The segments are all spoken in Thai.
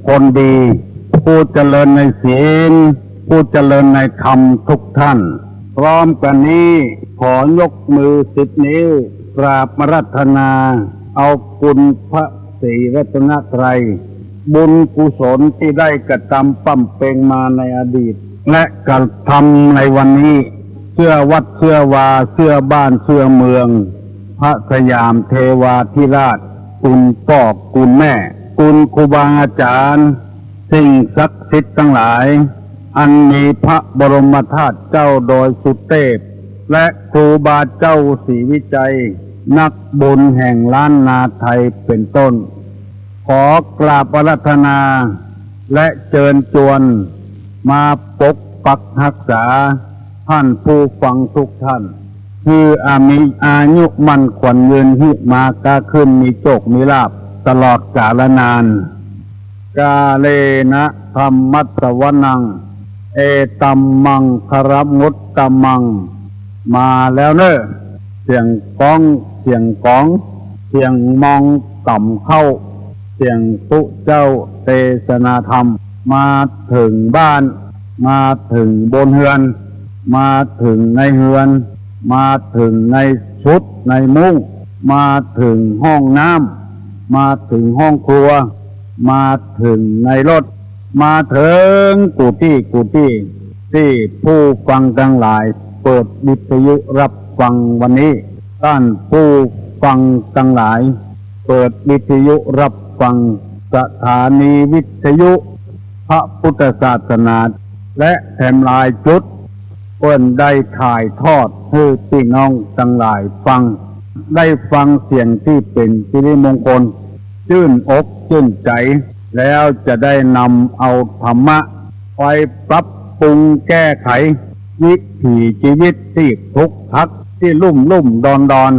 คนดีผู้เจริญในศีลผู้เจริญในธรรมทุกท่านพร้อมกันนี้ขอยกมือ10 นิ้วกราบอาราธนาเอาคุณพระศรีรัตนตรัยบุญกุศลที่ได้กระทำปั้มเปงมาในอดีตและกระทำในวันนี้เชื่อวัดเชื่อวาเชื่อบ้านเชื่อเมืองพระสยามเทวาธิราชคุณพ่อคุณแม่คุณครูบาอาจารย์สิ่งศักดิ์สิทธิ์ทั้งหลายอันมีพระบรมธาตุเจ้าโดยสุเทพและครูบาเจ้าศรีวิจัยนักบุญแห่งล้านนาไทยเป็นต้นขอกราบอาราธนาและเชิญชวนมาปกปักรักษาท่านผู้ฟังทุกท่านคือมีอายุมั่นขวัญยืนหิมากาขึ้นมีโชคมีลาภตลอดกาลนานกาเลนะธรรมัสสวนังเอตัมมังคารมุตตมังมาแล้วเนอะเสียงก้องเสียงก้องเสียงมองต่ำเข้าเสียงตุเจ้าเทศนาธรรมมาถึงบ้านมาถึงบนเฮือนมาถึงในเฮือนมาถึงในชุดในมุ้งมาถึงห้องน้ำมาถึงห้องครัวมาถึงในรถมาถึงกุฏิที่ผู้ฟังทั้งหลายเปิดวิทยุรับฟังวันนี้ท่านผู้ฟังทั้งหลายเปิดวิทยุรับฟังสถานีวิทยุพระพุทธศาสนาและแถมหลายจุดเพิ่นได้ถ่ายทอดให้พี่น้องทั้งหลายฟังได้ฟังเสียงที่เป็นสิริมงคลชื่นอกชื่นใจแล้วจะได้นำเอาธรรมะไปปรับปรุงแก้ไขวิถีชีวิตที่ทุกข์ทักที่ลุ่มดอน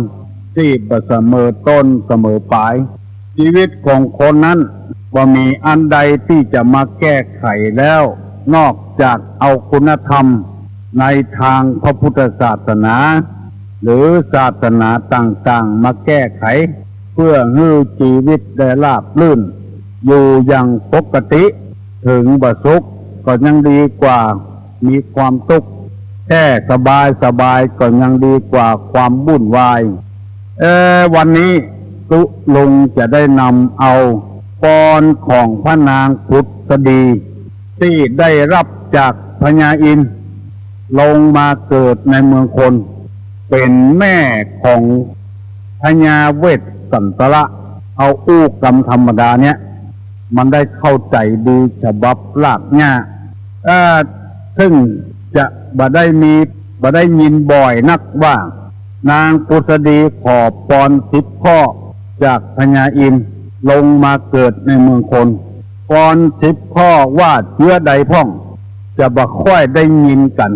ที่บ่เสมอต้นเสมอปลายชีวิตของคนนั้นบ่มีอันใดที่จะมาแก้ไขแล้วนอกจากเอาคุณธรรมในทางพระพุทธศาสนาหรือศาสนาต่างๆมาแก้ไขเพื่อให้ชีวิตได้ราบรื่นอยู่อย่างปกติถึงบ่สุขก็ยังดีกว่ามีความทุกข์แค่สบายก็ยังดีกว่าความวุ่นวายวันนี้ลุงจะได้นำเอากรของพระนางพุทธดีที่ได้รับจากพญาอินทร์ลงมาเกิดในเมืองคนเป็นแม่ของพญาเวสสันตระเอาอู้กรรมธรรมดาเนี่ยมันได้เข้าใจดีฉบับลากหญ้าซึ่งจะบ่ได้ยินบ่อยนักว่านางพุทธดีขอพร10 ข้อจากพญาอินทร์ลงมาเกิดในเมืองคนพร10 ข้อว่าเชื้อใดพ่องจะบ่ค่อยได้ยินกัน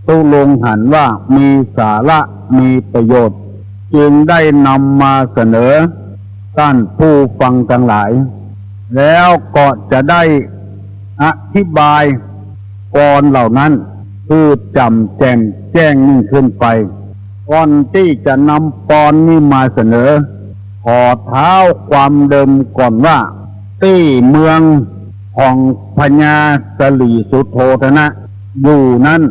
ตุลงหันว่ามีสาระมีประโยชน์จึงได้นำมาเสนอท่านผู้ฟังทั้งหลายแล้วก็จะได้อธิบายกรเหล่านั้นคือจำแจ่มแจ้งยิ่งขึ้นไปก่อนที่จะนำกรนี้มาเสนอขอเท้าความเดิมก่อนว่าที่เมืองของพญาสลีสุโธทนะอยู่นั้น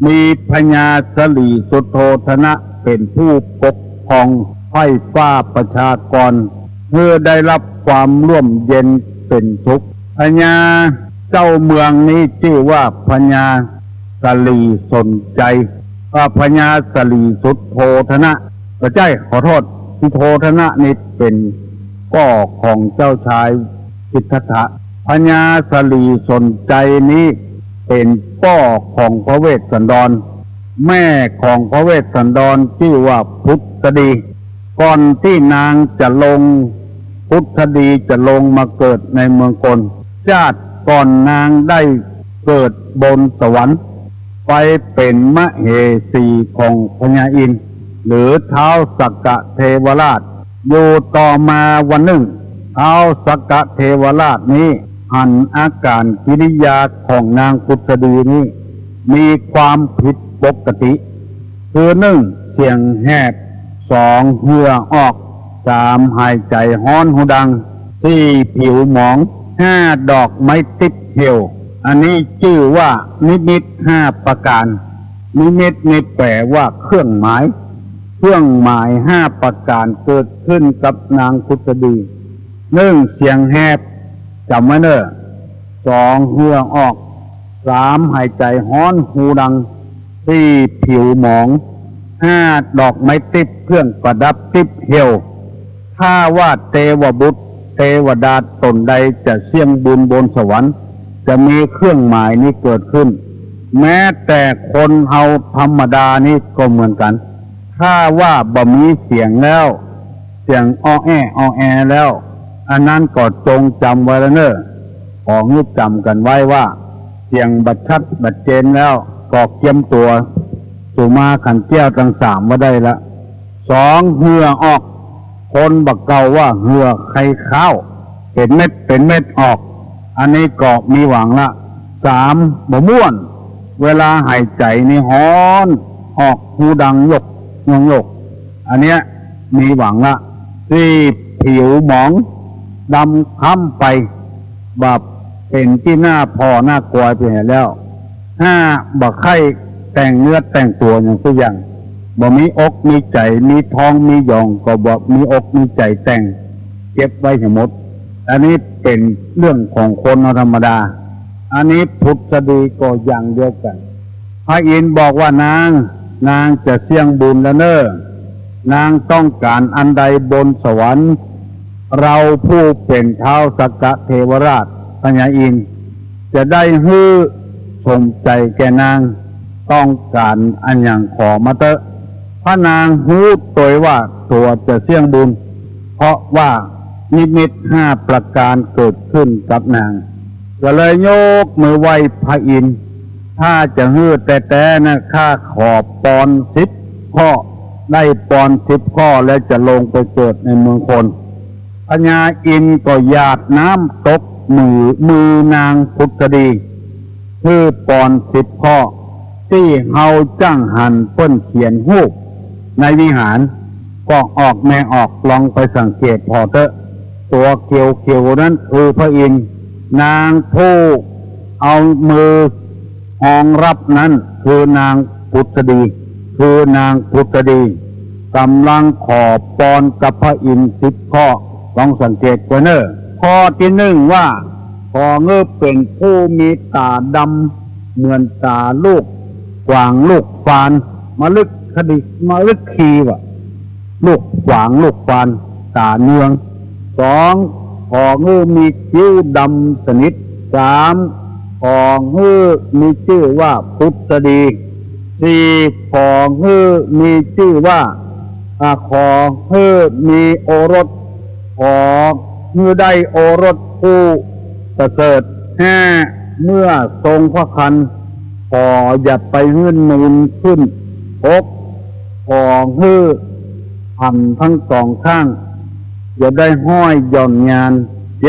มีพญาสลีสุโธทนะเป็นผู้ปกครองไพร่ฟ้าประชากรเพื่อได้รับความร่มเย็นเป็นสุขพญาเจ้าเมืองนี้ชื่อว่าพญาสลีสนใจพญาสลีสุโธทนะก็ใช่ขอโทษสุโธทนะนี่เป็นพ่อของเจ้าชายสิทธัตถะพญาสลีสนใจนี้เป็นพ่อของพระเวสสันดรแม่ของพระเวสสันดรชื่อว่าพุทธดีก่อนที่นางจะลงพุทธดีจะลงมาเกิดในเมืองกลชาติก่อนนางได้เกิดบนสวรรค์ไปเป็นมเหสีของพญาอินทร์หรือท้าวสักกะเทวราชอยู่ต่อมาวันหนึ่งท้าวสักกะเทวราชนี้อันอาการกิริยาของนางพุทธดีนี้มีความผิดปกติคือ1เสียงแหบ2เหงื่อออก3หายใจฮ้อนหูดัง4ผิวหมอง 5 ดอกไม้ติดเหี่ยวอันนี้ชื่อว่านิมิต5 ประการนิมิตนี่แปลว่าเครื่องหมาย5 ประการเกิดขึ้นกับนางพุทธดี1เสียงแหบจำไว้เนอะ2เหงื่อออก3หายใจฮ้อนหูดัง4ผิวหมอง5ดอกไม้ติดเครื่องประดับติดเหี่ยวถ้าว่าเทวบุตรเทวดาตนใดจะเสี่ยงบุญบนสวรรค์จะมีเครื่องหมายนี้เกิดขึ้นแม้แต่คนเฮาธรรมดานี่ก็เหมือนกันถ้าว่าบ่มีเสียงแล้วเสียงอ้อแอแล้วอันนั้นก็จงจำไว้แล้วเนอะขอให้จำกันไว้ว่าเสียงบัดชัดบัดเจนแล้วก็เกียมตัวสุมาขันแก้วทั้ง3ว่าได้ละ2เหงื่อออกคนบักเก่าว่าเหงื่อไข่ข้าวเป็นเม็ดออกอันนี้ก็มีหวังละ3บ่ม่วนเวลาหายใจนี่ฮ้อนออกหูดังยกอันเนี้ยมีหวังละ4ผิวหมองดำค้ำไปแบบเป็นที่หน้าพอหน้ากลัวไปเห็นแล้ว5บักไข่แต่งเนื้อแต่งตัวอย่างทุกอย่างบ่มีอกมีใจมีท้องมีหยองก็บ่มีอกมีใจแต่งเก็บไว้ทั้งหมดอันนี้เป็นเรื่องของคนธรรมดาอันนี้พุทธดีก็อย่างเดียวกันพระอินทร์บอกว่านางจะเสี่ยงบุญแล้วเนอะนางต้องการอันใดบนสวรรค์เราผู้เป็นเท้าสักกะเทวราชพญาอินทร์จะได้ฮื้อสมใจแก่นางต้องการอันอย่างขอมาเตอะพระนางฮู้ตัวว่าตัวจะเสี่ยงบุญเพราะว่านิมิต5 ประการเกิดขึ้นกับนางก็เลยยกมือไหว้พระอินทร์ถ้าจะฮื้อแต่นะข้าขอปอน10 ข้อได้ปอน10 ข้อแล้วจะลงไปเกิดในเมืองคนพญาอินทร์ก็หยาดน้ำตกมือนางพุทธดีคือปอน10 ข้อที่เฮาจ้างหันเปิ้นเขียนรูปในวิหารก็ออกแม่ออกลองไปสังเกตพอเถอะตัวเขียวนั้นคือพระอินทร์นางผู้เอามืออองรับนั้นคือนางพุทธดีกำลังขอปอนกับพระอินทร์10 ข้อลองสังเกตไว้เนอะข้อที่1ว่าขอเงือเป็นผู้มีตาดำเหมือนตาลูกกวางลูกฟานมาลึกขีว่ะลูกกวางลูกฟานตาเนือง2ขอเงือมีคิ้วดำสนิท3ขอเงือมีชื่อว่าพุทธดี4ขอเงือมีชื่อว่าขอเงือมีโอรสขอเงือได้โอรสผู้ประเสริฐ5เมื่อทรงพระคันขออย่าไปหื้นนูนขึ้น6ขอฮื้อหันทั้ง2 ข้างอย่าได้ห้อยหย่อนยาน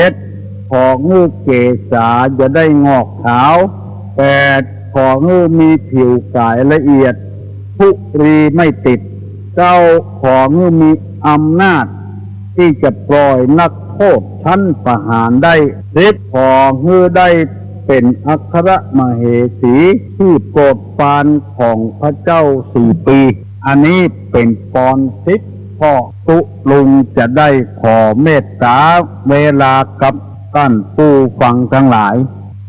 7ขอฮื้อเกศาอย่าได้งอกขาว8ขอฮื้อมีผิวกายละเอียดทุรีไม่ติด9ขอฮื้อมีอำนาจที่จะปล่อยนักโทษชั้นประหารได้10ขอฮื้อได้เป็นอัครมเหสีที่โปรดปรานของพระเจ้า4 ปีอันนี้เป็นปอน10 ข้อตุลุงจะได้ขอเมตตาเวลากับท่านผู้ฟังทั้งหลาย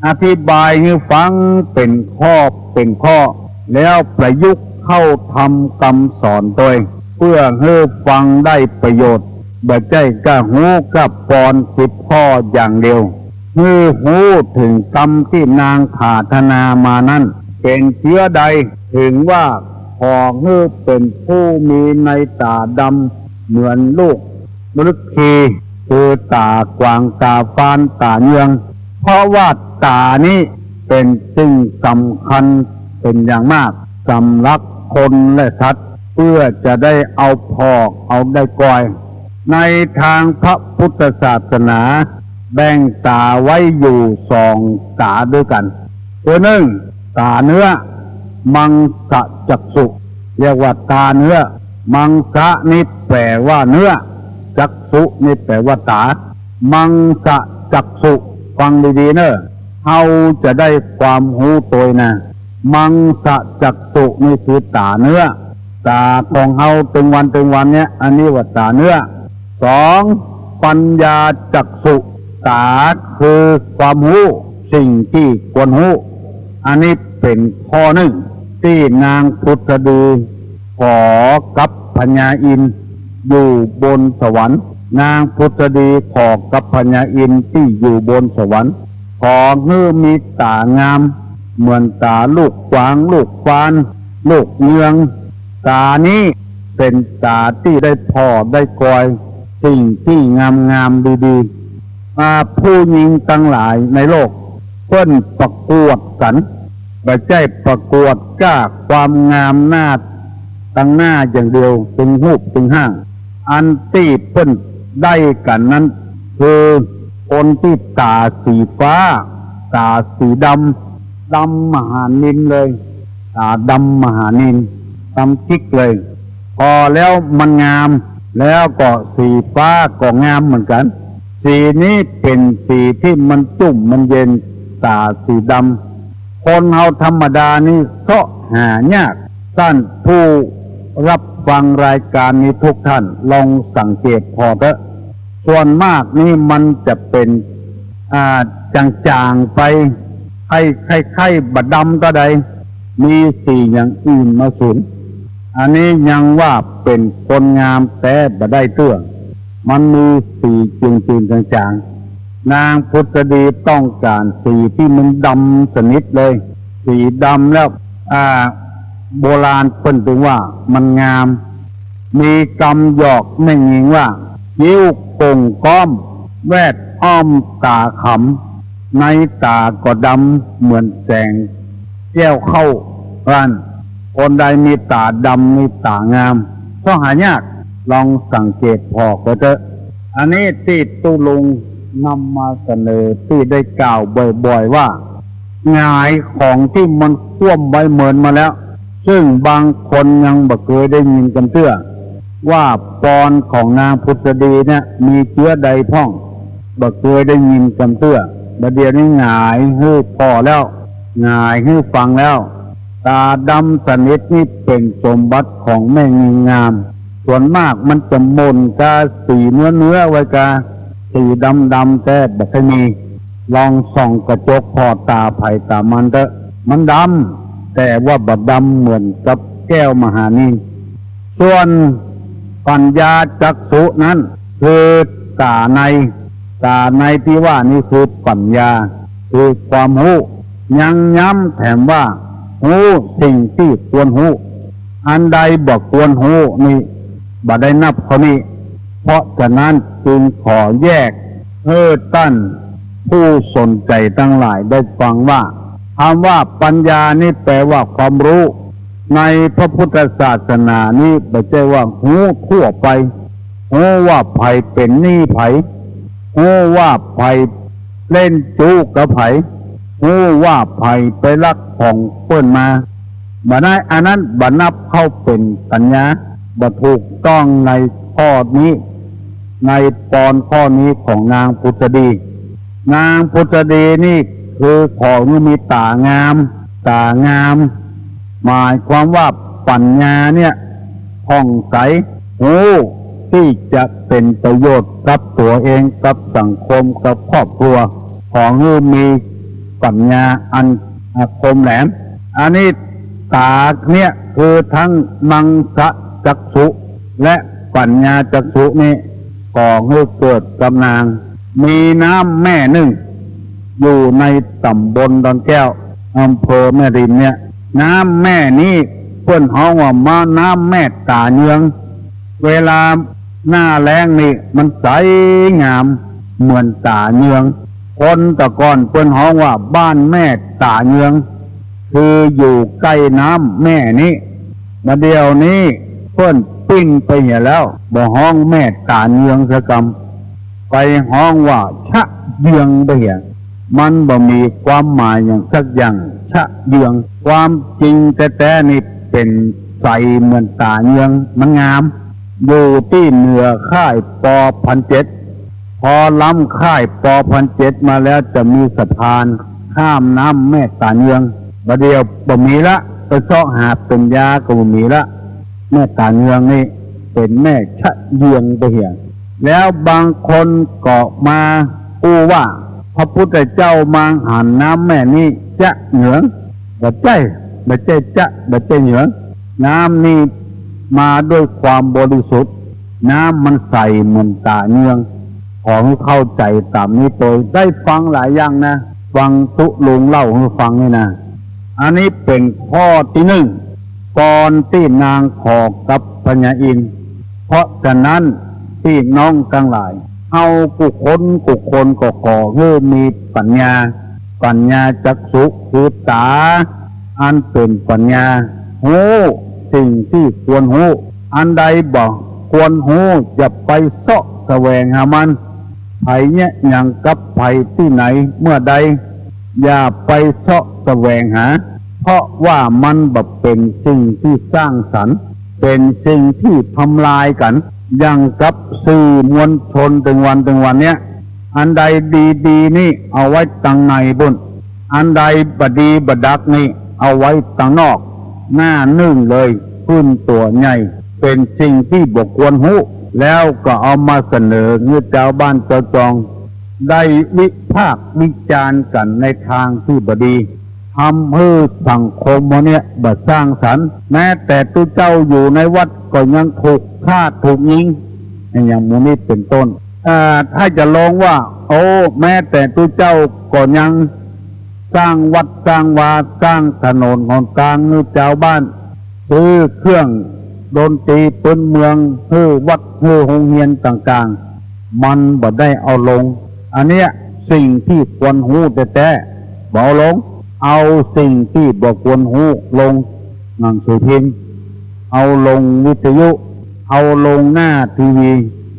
อธิบายให้ฟังเป็นข้อแล้วประยุกต์เข้าทำคำสอนโดยเพื่อให้ฟังได้ประโยชน์บ่ใจกะหูกับปอน10 ข้ออย่างเดียวหูถึงกรรมที่นางขาธนามานั้นเป็นเชื้อใดถึงว่าขอฮื้อเป็นผู้มีในตาดำเหมือนลูกมฤคคีคือตากวางตาฟานตาเยืองเพราะว่าตานี้เป็นสิ่งสำคัญเป็นอย่างมากสำหรับคนและสัตว์เพื่อจะได้เอาพอกเอาได้ก่อยในทางพระพุทธศาสนาแบ่งตาไว้อยู่2 ตาด้วยกันตัว1ตาเนื้อมังสะจักษุเรียกว่าตาเนื้อมังสะนี่แปลว่าเนื้อจักษุนี่แปลว่าตามังสะจักษุ ฟังดีๆเนอะเฮาจะได้ความรู้ตัวนะมังสะจักษุนี่คือตาเนื้อตาของเฮาตึงวันเนี่ยอันนี้ว่าตาเนื้อสองปัญญาจักษุตาคือความรู้สิ่งที่ควรรู้อันนี้เป็นข้อหนึ่งที่นางพุทธดีขอกับพญาอินทร์อยู่บนสวรรค์นางพุทธดีขอกับพญาอินทร์ที่อยู่บนสวรรค์ขอให้มีตางามเหมือนตาลูกกวางลูกฟานลูกเงืองตานี้เป็นตาที่ได้พอได้คอยสิ่งที่งามดีๆมาผู้หญิงทั้งหลายในโลกเพิ่นประกวดกันไม่ใช่ประกวดก้าความงามหน้าตั้งหน้าอย่างเดียวถึงหูปถึงห้างอันที่เพิ่นได้กันนั้นคือคนที่ตาสีฟ้าตาสีดำมหานินเลยตาดำมหานินดำชิกเลยพอแล้วมันงามแล้วก็สีฟ้าก็งามเหมือนกันสีนี้เป็นสีที่มันจุ่มมันเย็นตาสีดำคนเฮาธรรมดานี่เสาะหายากท่านผู้รับฟังรายการนี้ทุกท่านลองสังเกตพอเถอะส่วนมากนี่มันจะเป็นจางๆไปไข่บดำก็ได้มีสีอย่างอื่นมาสูนอันนี้ยังว่าเป็นคนงามแต่บ่ได้เตื้อมันมีสีจืดๆจางๆนางพุทธดีต้องการสีที่มันดำสนิทเลยสีดำแล้วโบราณเพิ่นถึงว่ามันงามมีกำหยอกไม่ยิงว่ายิ้วโก่งก้อมแวดอ้อมตาขำในตาก็ดำเหมือนแสงแก้วเข้าร้านคนใดมีตาดำมีตางามก็หายากลองสังเกตพอก็เถอะอันนี้ที่ตุลุงนำมาเสนอที่ได้กล่าวบ่อยๆว่าหงายของที่มันคว่ำไว้เหมือนมาแล้วซึ่งบางคนยังบ่เคยได้ยินกันเตื้อว่าปอนของนางพุทธดีเนี่ยมีเชื้อใดพ่องบ่เคยได้ยินกันเตื้อบัดเดี๋ยวนี้หงายให้พอแล้วหงายให้ฟังแล้วตาดำสนิทนี่เป็นสมบัติของแม่งิงงามส่วนมากมันจะมนกาสีเนื้อไว้กาสีดำแต่บ่เคยมีลองส่องกระจกพอตาไผ่ตามันเถอะมันดำแต่ว่าบ่ดำเหมือนกับแก้วมหานินส่วนปัญญาจักษุนั้นคือตาในที่ว่านี่คือปัญญาคือความรู้ยังย้ำแถมว่ารู้สิ่งที่ควรรู้อันใดบ่ควรรู้นี่บ่ได้นับเขานี้เพราะฉะนั้นจึงขอแยกท่านผู้สนใจทั้งหลายได้ฟังว่าคำว่าปัญญานี่แปลว่าความรู้ในพระพุทธศาสนานี้ไม่ใช่ว่ารู้ทั่วไปรู้ว่าไผเป็นหนี้ไผรู้ว่าไผเล่นจู้กับไผรู้ว่าไผไปลักของเปิ้นมาบ่ได้อันนั้นบ่นับเข้าเป็นปัญญาบ่ถูกต้องในข้อนี้ในตอนข้อนี้ของนางพุทธดีนางพุทธดีนี่คือของมีตางามหมายความว่าปัญญาเนี่ยผ่องใสที่จะเป็นประโยชน์กับตัวเองกับสังคมกับครอบครัวของมีปัญญาอันคมแหลมอันนี้ตาเนี่ยคือทั้งมังสะจักษุและปัญญาจักษุนี่ก่อให้เกิดกำนางมีน้ำแม่หนึ่งอยู่ในตำบลดอนแก้วอำเภอแม่ริมเนี่ยน้ำแม่นี้เพื่อนฮ้องว่ามาน้ำแม่ตาเยืองเวลาหน้าแล้งนี่มันใสงามเหมือนตาเยืองคนแต่ก่อนเพื่อนฮ้องว่าบ้านแม่ตาเยืองคืออยู่ใกล้น้ำแม่นี้มาเดียวนี้เพื่อนปิ้งไปเหี่ยแล้วบ่ฮ้องแม่ตาเยืองสะกำไปฮ้องว่าชะเยืองไปเหี่ยมันบ่มีความหมายอย่างสักอย่างชะเยืองความจริงแต่นี่เป็นใสเหมือนตาเยืองมันงามอยู่ที่เหนือค่ายป.1,700 พอล้ำค่ายป.1,700มาแล้วจะมีสะพานข้ามน้ำแม่ตาเยืองประเดี๋ยวบ่มีละไปเสาะหาเป็นยาก็บ่มีละแม่ตาเยืองนี่เป็นแม่ชะเยืองไปเหียแล้วบางคนก็มาอู้ว่าพระพุทธเจ้ามาหันน้ำแม่นี้จะเหนืองบ่ใจจะบ่ใจเหนืองน้ำนี่มาด้วยความบริสุทธิ์น้ำมันใสเหมือนตาเยืองของเข้าใจตามนี้โดยได้ฟังหลายอย่างนะฟังตุลุงเล่าให้ฟังนี่นะอันนี้เป็นข้อที่หนึ่งก่อนที่นางขอกับพญาอินทร์เพราะฉะนั้นพี่น้องทั้งหลายเอากุคนก็ขอให้มีปัญญาจักษุคือตาอันเป็นปัญญาหูสิ่งที่ควรหูอันใดบอกควรหูอย่าไปเสาะแสวงหามันไผเนี่ยอย่างกับไผที่ไหนเมื่อใดอย่าไปเสาะแสวงหาเพราะว่ามันแบบเป็นสิ่งที่สร้างสรรค์เป็นสิ่งที่ทำลายกันอย่างกับสื่อมวลชนถึงวันเนี้ยอันใดดีนี่เอาไว้ตังในบุญอันใดบดีบดักนี่เอาไว้ตังนอกหน้านึ่งเลยขึ้นตัวใหญ่เป็นสิ่งที่บกควรหูแล้วก็เอามาเสนอเงื่อเจ้าบ้านเจ้าจองได้วิพากษ์วิจารณ์กันในทางที่บดีทำให้สังคมเนี่ยบัดสร้างสรรค์แม้แต่ตัวเจ้าอยู่ในวัดก็ยังถูกฆ่าถูกยิงอย่างมูนี้เป็นต้นถ้าจะลองว่าโอ้แม้แต่ตัวเจ้าก็ยังสร้างวัดสร้างวาสร้างถนนหนทางให้เจ้าบ้านซื้อเครื่องดนตรีพื้นเมืองให้วัดให้โรงเรียนต่างๆมันบ่ได้เอาลงอันเนี้ยสิ่งที่ควรหูแต่บ่เอาลงเอาสิ่งที่บ่ควรหูลงหนังสือพิมพ์เอาลงวิทยุเอาลงหน้าทีวี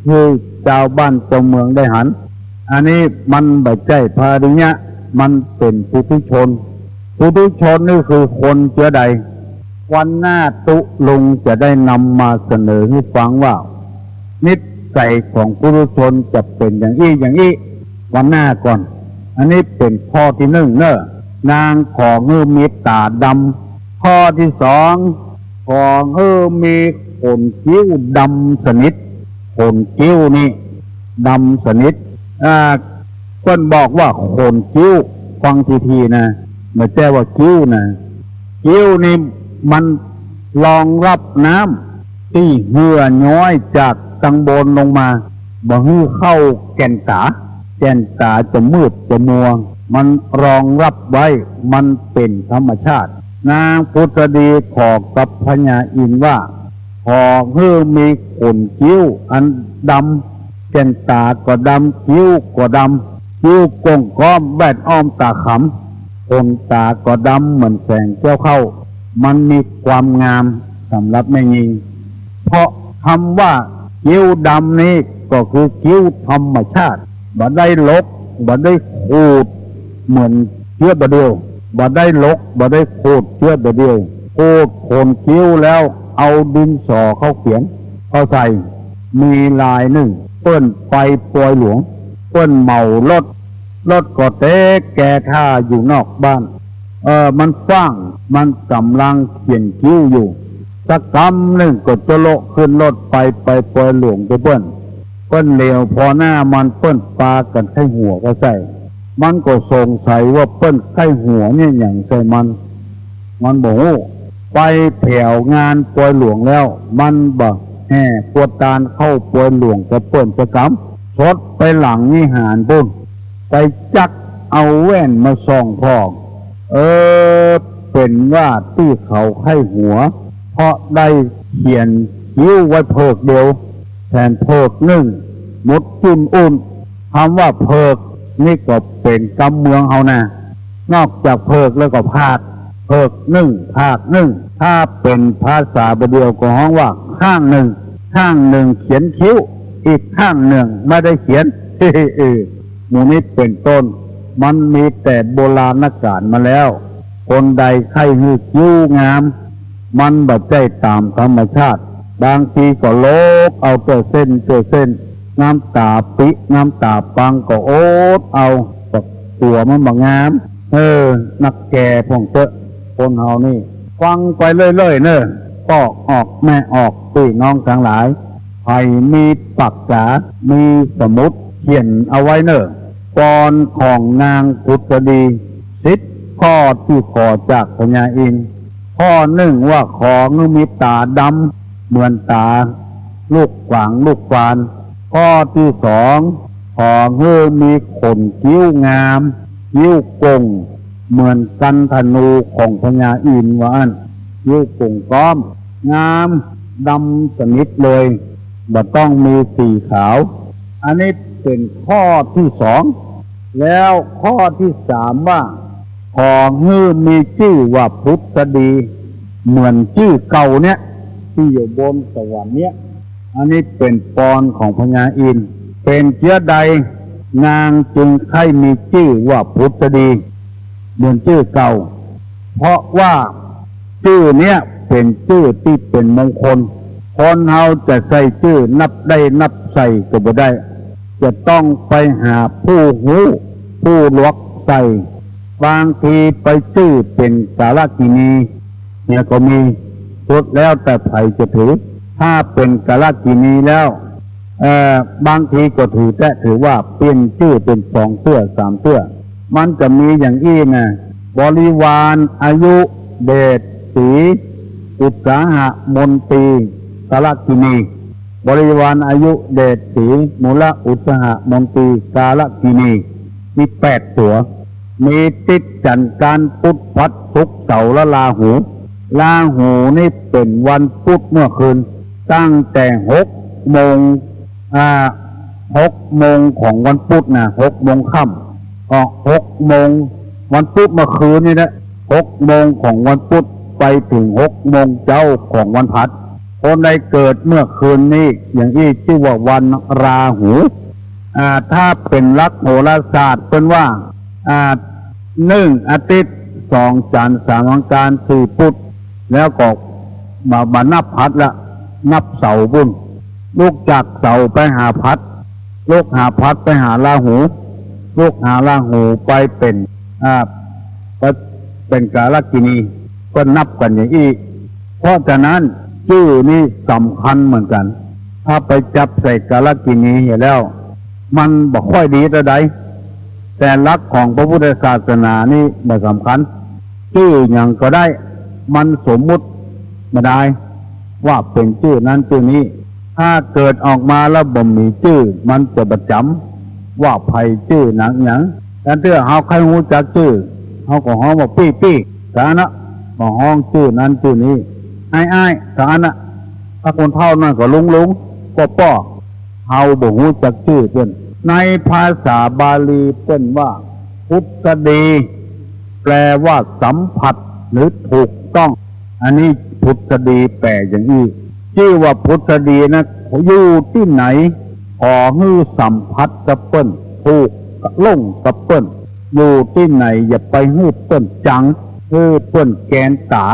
ให้ชาวบ้านชาวเมืองได้หันอันนี้มันบ่ใช่พาดิญะมันเป็นปุถุชนนี่คือคนเชื้อใดวันหน้าตุลุงจะได้นำมาเสนอให้ฟังว่านิสัยของปุถุชนจะเป็นอย่างนี้วันหน้าก่อนอันนี้เป็นข้อที่หนึ่งเนอะนางขอเงือมีตาดำข้อที่สองขอเงือมีขนคิ้วดำสนิทขนคิ้วนี่ดำสนิทคนบอกว่าขนคิ้วฟังทีนะไม่ใช่ว่าคิ้วนะคิ้วนี่มันรองรับน้ำที่เหื่อย้อยจากตังบนลงมาบ่ให้เข้าแก่นตาจะมืดจะมัวมันรองรับไว้มันเป็นธรรมชาตินางพุทธดีขอกับพญาอินทร์ว่าขอให้มีขนคิ้วอันดำแก่นตาก็ดำคิ้วก็ดำคิ้วกงก้อมแบดอ้อมตาขำขนตาก็ดำเหมือนแสงเจ้าเข้ามันมีความงามสำหรับแม่หญิงเพราะคำว่าคิ้วดำนี้ก็คือคิ้วธรรมชาติบ่ได้ลกบ่ได้ขูดเหมือนเชื้อบะเดียวบ่ได้ลกบ่ได้ขูดเชื้อบะเดียวขูดโคนคิ้วแล้วเอาดินสอเข้าเขียนเข้าใส่มีลายหนึ่งเปิ้นไปปล่อยหลวงเปิ้นเมารถก็เตะแก่ท่าอยู่นอกบ้านมันฟังมันกำลังเขียนคิ้วอยู่สักคำหนึ่งก็จะโลขึ้นรถไปปล่อยหลวงไปเปิ้นเหลวพอหน้ามันเปิ้นปากันไข้หัวก็ใส่มันก็สงสัยว่าเปิ้นไข้หัวเนี่ยอย่างใส่มันบอกไปแผ่วงานปล่อยหลวงแล้วมันบอกแห่ปวดตาลเข้าปล่อยหลวงกับเปิ้นจะกำชดไปหลังนิหารปุ้นไปจักเอาแว่นมาส่องพอกเป็นว่าที่เขาไข้หัวเพราะได้เขียนคิ้วไว้เพิกเดียวแทนเพิกหนึ่งมดจุนอุ่นคำว่าเพิกนี่ก็เป็นกำเมืองเฮานะนอกจากเพิกแล้วก็ภาคเพิกหนึ่งภาคหนึ่งถ้าเป็นภาษาบเดียวก็ฮ้องว่าข้างหนึ่งเขียนคิ้วอีกข้างหนึ่งไม่ได้เขียนหมู่นี้เป็นต้นมันมีแต่โบราณกาลมาแล้วคนใดใครหื้อคิ้วงามมันบ่ได้ตามธรรมชาติบางทีก็โลกเอาเส้น น้ำตาปิน้ำตาปังก็โอ๊ตเอากับตัวมันบางงามนักแก่พวกเจ้าคนเฮานี่ฟังไปเรื่อยๆเนอะก็ออกแม่ออกพี่น้องทั้งหลายใครมีปากกามีสมุดเขียนเอาไว้เนอะกรของนางพุทธดีสิทธิ์ข้อที่ขอจากพญาอินทร์ข้อหนึ่งว่าของมีตาดำเหมือนตาลูกกวางลูกควานข้อที่สองของมีขนคิ้วงามคิ้วกงเหมือนกันธนูของพญาอินทร์ว่าอันคิ้วกงก้อมงามดำสนิทเลยบ่ต้องมีสีขาวอันนี้เป็นข้อที่สองแล้วข้อที่สามว่าของมีชื่อว่าพุทธดีเหมือนชื่อเก่าเนี่ยที่อยู่บนสวรรค์เนี่ยอันนี้เป็นปอนของพญาอินทร์เป็นเชื้อใดนางจึงให้มีชื่อว่าพุทธดีเหมือนชื่อเก่าเพราะว่าชื่อเนี้ยเป็นชื่อที่เป็นมงคลคนเฮาจะใส่ชื่อนับได้นับใส่ก็บ่ได้จะต้องไปหาผู้หูผู้ลวกใส่บางทีไปชื่อเป็นกาลกินีเนี่ยก็มีสุดแล้วแต่ไผจะถือถ้าเป็นกาลกินีแล้วบางทีก็ถือแต่ถือว่าเปลี่ยนชื่อเป็น2 เตื้อ 3 เตื้อมันจะมีอย่างอี้นะบริวารอายุเดชศรีอุตสาหะมนตรีกาลกินีบริวารอายุเดชศรีมูลอุตสาหะมนตรีกาลกินีมี8 ตัวมีติดจันทร์การพุธพัดศุกร์เสาร์และราหูนี่เป็นวันพุธเมื่อคืนตั้งแต่6 โมง6 โมงของวันพุธนะ6 โมงค่ำ6 โมงวันพุธเมื่อคืนนี่นะ6 โมงของวันพุธไปถึง6 โมงเจ้าของวันพฤหัสคนใดเกิดเมื่อคืนนี้อย่างนี้ชื่อว่าวันราหูถ้าเป็นลักษณ์โหราศาสตร์เป็นว่า1 อาทิตย์2 จันทร์3 อังคาร4 พุธแล้วก็มานับพัดละนับเสาร์บุญลูกจากเสาไปหาพัดลูกหาพัดไปหาราหูลูกหาราหูไปเป็นกาลกินีก็นับกันอย่างนี้เพราะฉะนั้นชื่อนี้สำคัญเหมือนกันถ้าไปจับใส่กาลกินีเห็นแล้วมันบ่ค่อยดีแต่ใดแต่ลักษณ์ของพระพุทธศาสนานี่ไม่สำคัญชื่ออย่างก็ได้มันสมมุติไม่ได้ว่าเป็นชื่อนั้นชื่อนี้ถ้าเกิดออกมาแล้วบ่มีชื่อมันจะประจำว่าไผชื่อหนังหยังแต่เมื่อเฮาใครรู้จักชื่อเฮาก็ฮ้องว่าปี้สานะก็ฮ้องชื่อนั้นชื่อนี้อ้ายสานะถ้าคนเฒ่านั่นก็ลุงป้อเฮาบ่รู้จักชื่อเพิ่นในภาษาบาลีเพิ่นว่าพุทธดีแปลว่าสัมผัสหรือถูกต้องอันนี้พุทธดีแปลอย่างนี้ชื่อว่าพุทธดีนะอยู่ที่ไหนขอให้สัมผัสกับเปิ้นถูกล่งกับเปิ้นอยู่ที่ไหนอย่าไปให้เปิ้นจังให้เปิ้นแกนตา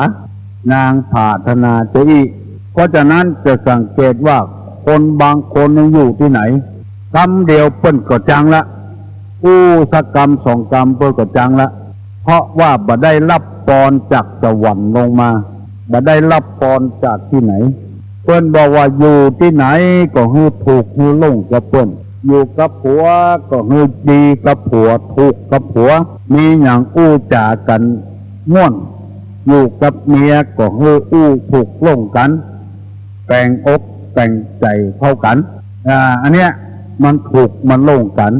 นางผาธนาเจอีเพราะฉะนั้นจะสังเกตว่าคนบางคนอยู่ที่ไหนกรรมเดียวเปิ้นก็จังละผู้สักกรรม2 กรรมเปิ้นก็จังละเพราะว่าบ่ได้รับพรจากสวรรค์ลงมาบ่ได้รับพรจากที่ไหนเปิ้นบอกว่าอยู่ที่ไหนก็ให้ถูกให้ลงกับเปิ้นอยู่กับผัวก็ให้ดีกับผัวถูกกับผัวมีอย่างอู้จากันม่วนอยู่กับเมียก็ให้อู้ถูกลงกันแบ่งอกแบ่งใจเข้ากันอันเนี้ยมันถูกมันลงกัน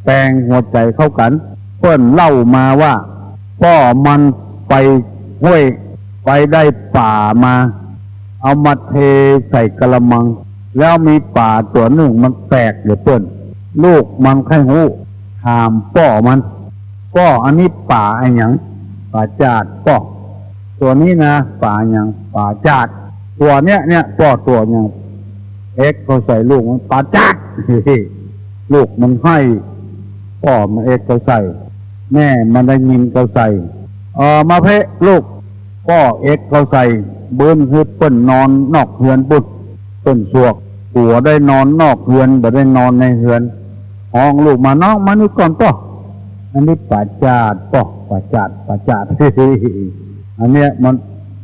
แบ่งหัวใจเข้ากันเปิ้นเล่ามาว่าพ่อมันไปห้วยไปได้ป่ามาเอามาเทใส่กระมังแล้วมีป่าตัวหนึ่งมันแตกเลยเปิ้นลูกมันไข้หูถามพ่อมันพ่ออันนี้ป่าไอ้หยังป่าจาดพ่อตัวนี้นะป่าหยังป่าจาดตัวเนี้ยพ่อตัวหยังเขาใส่ลูกมันป่าจาด ลูกมันให้พ่อมันเขาใส่แม่มันได้ยินเขาใส่มาเพะลูกพ่อเขาใส่เบิ้นคือเปิ้นนอนนอกเฮือนบุตรเปิ้นสวก ผัวได้นอนนอกเรือนบ่ได้นอนในเรือนห้องลูกมาน้องมานี่ก่อนป่ออันนี้ป่าจาดป่อป่าจาด อันเนี้ยมัน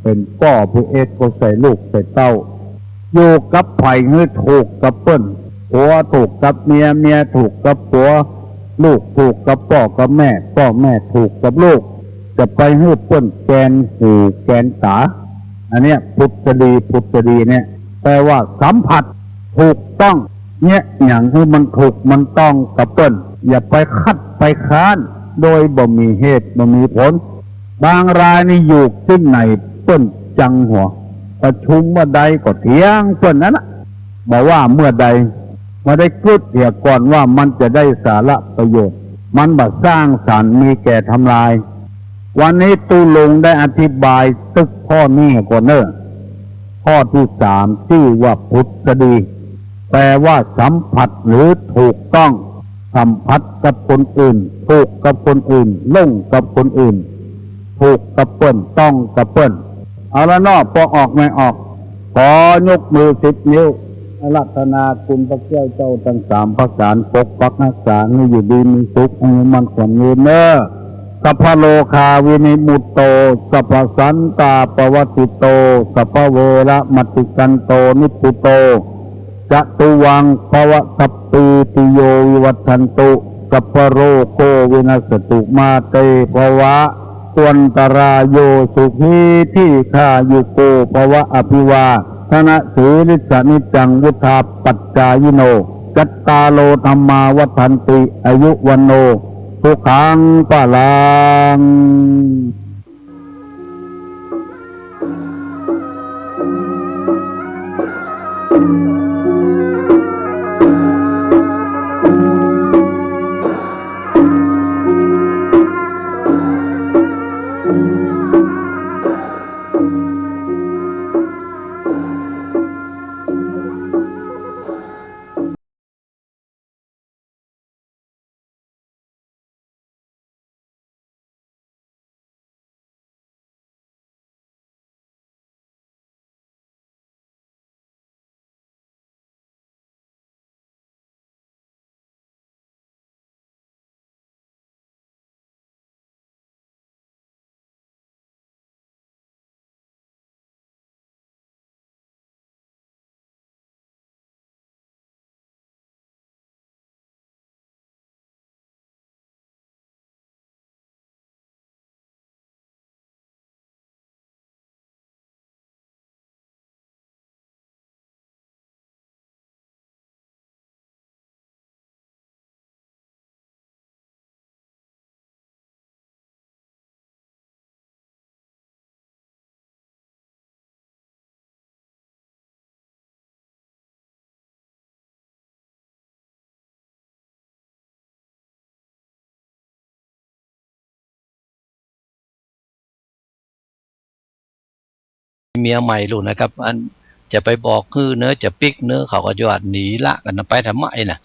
เป็นป่อผู้เอกก็ใส่ลูกใส่เต้าอยู่กับไผ่เงื้อถูกกับเปิ้นผัวถูกกับเมียเมียถูกกับผัวลูกถูกกับพ่อกับแม่พ่อแม่ถูกกับลูกจะไปให้เปิ้นแกนหูแกนตาอันเนี้ยพุทธดีเนี่ยแปลว่าสัมผัสถูกต้องเนี่ยอย่างที่มันถูกมันต้องกับเปิ้นอย่าไปคัดไปค้านโดยบ่มีเหตุบ่มีผลบางรายนี่อยู่ที่ไหนเปิ้นจังหัวประชุมเมื่อใดก็เถียงเปิ้นนั้นนะบอกว่าเมื่อใดมาได้กึดเถียก่อนว่ามันจะได้สาระประโยชน์มันบัดสร้างสรรค์มีแก่ทำลายวันนี้ตูลงได้อธิบายตึกข้อนี้ก่อนเนอะข้อที่3ชื่อว่าพุทธดีแปลว่าสัมผัสหรือถูกต้องสัมผัสกับคนอื่นถูกกับคนอื่นลงกับคนอื่นถูกกับเปิ้นต้องกับเปิ้นเอาละเนาะพอออกไม่ออกขอยกมือ10 นิ้วอารัตนาคุณพระเจ้าเจ้าทั้ง3พระสารปกปักรักษาให้อยู่ดีมีสุขให้มันขวัญยืนเนอะสัพพโลคาวินิมุตโตสัพพสันตาปวัติโตสัพพเวระมติกันโตนิพุโตจตุวังภวสัพปีติโยวิวัฏันตุสัพพโรโควินัสตุมาเตภวะตวันตรายโยสุขีที่ข้ายุโกภวะอภิวาธนะสีลิสานิจังวุธาปัจจายโนจัตตาโลธรรมาวัฏันติอายุวันโนสุขังปะลังเมียใหม่ลูกนะครับอันจะไปบอกคือเนื้อจะปิกเนื้อเขาก็ยอดหนีละกันไปทำไมนะ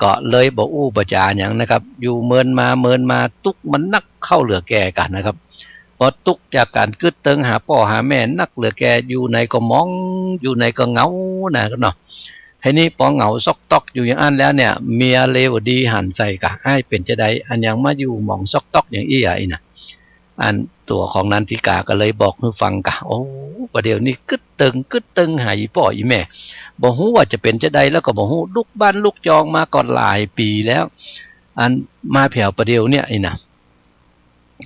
ก็เลยบอกอู้ประจาอย่างนะครับอยู่เมินมาตุกมันนักเข้าเหลือแก่กันนะครับพอตุกจากการกึดเติงหาพ่อหาแม่นักเหลือแก่อยู่ในก็มองอยู่ในก็เหงานะก็เนาะให้นี่พอเหงาซอกตอกอยู่อย่างอันแล้วเนี่ยเมียเลวดีหันใส่กะให้เป็นจะได้อันยังมาอยู่มองซอกตอกอย่างอี้ใหญ่นะอันตัวของนันทิกาก็เลยบอกให้ฟังกะโอ้ประเดี๋ยวนี้กึดตึงหายพ่ออีแม่บอกฮู้ว่าจะเป็นจะได้แล้วก็บอกฮู้ลูกบ้านลูกจองมาก่อนหลายปีแล้วอันมาแผ่วประเดี๋ยวเนี่ยไอ้นะ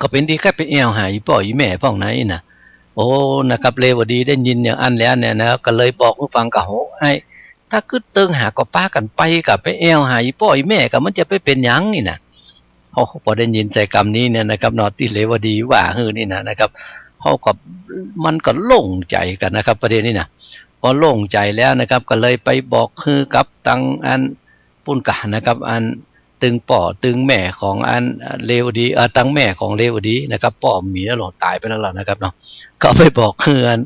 ก็เป็นที่แค่ไปแอวหายพ่ออีแม่พ่องไหนนะโอ้นะครับเลวดีได้ยินอย่างอันแล้วเนี่ยนะก็เลยบอกให้ฟังกะโหไอ้ถ้ากึดตึงหาก็ป้ากันไปกับไปแอวหายพ่ออีแม่ก็มันจะไปเป็นหยังนี่นะเขาพอได้ยินใจกรรมนี้เนี่ยนะครับนอที่เลวดีว่านี่นะครับเขากับมันก็โล่งใจกันนะครับประเด็นนี้นะพอโล่งใจแล้วนะครับก็เลยไปบอกคือกับตังอันปุ่นกะนะครับอันตึงป่อตึงแม่ของอันเลวดีตังแม่ของเลวดีนะครับป่อหมีแล้วหลอดตายไปแล้วนะครับเนาะก็ไปบอกคืออัน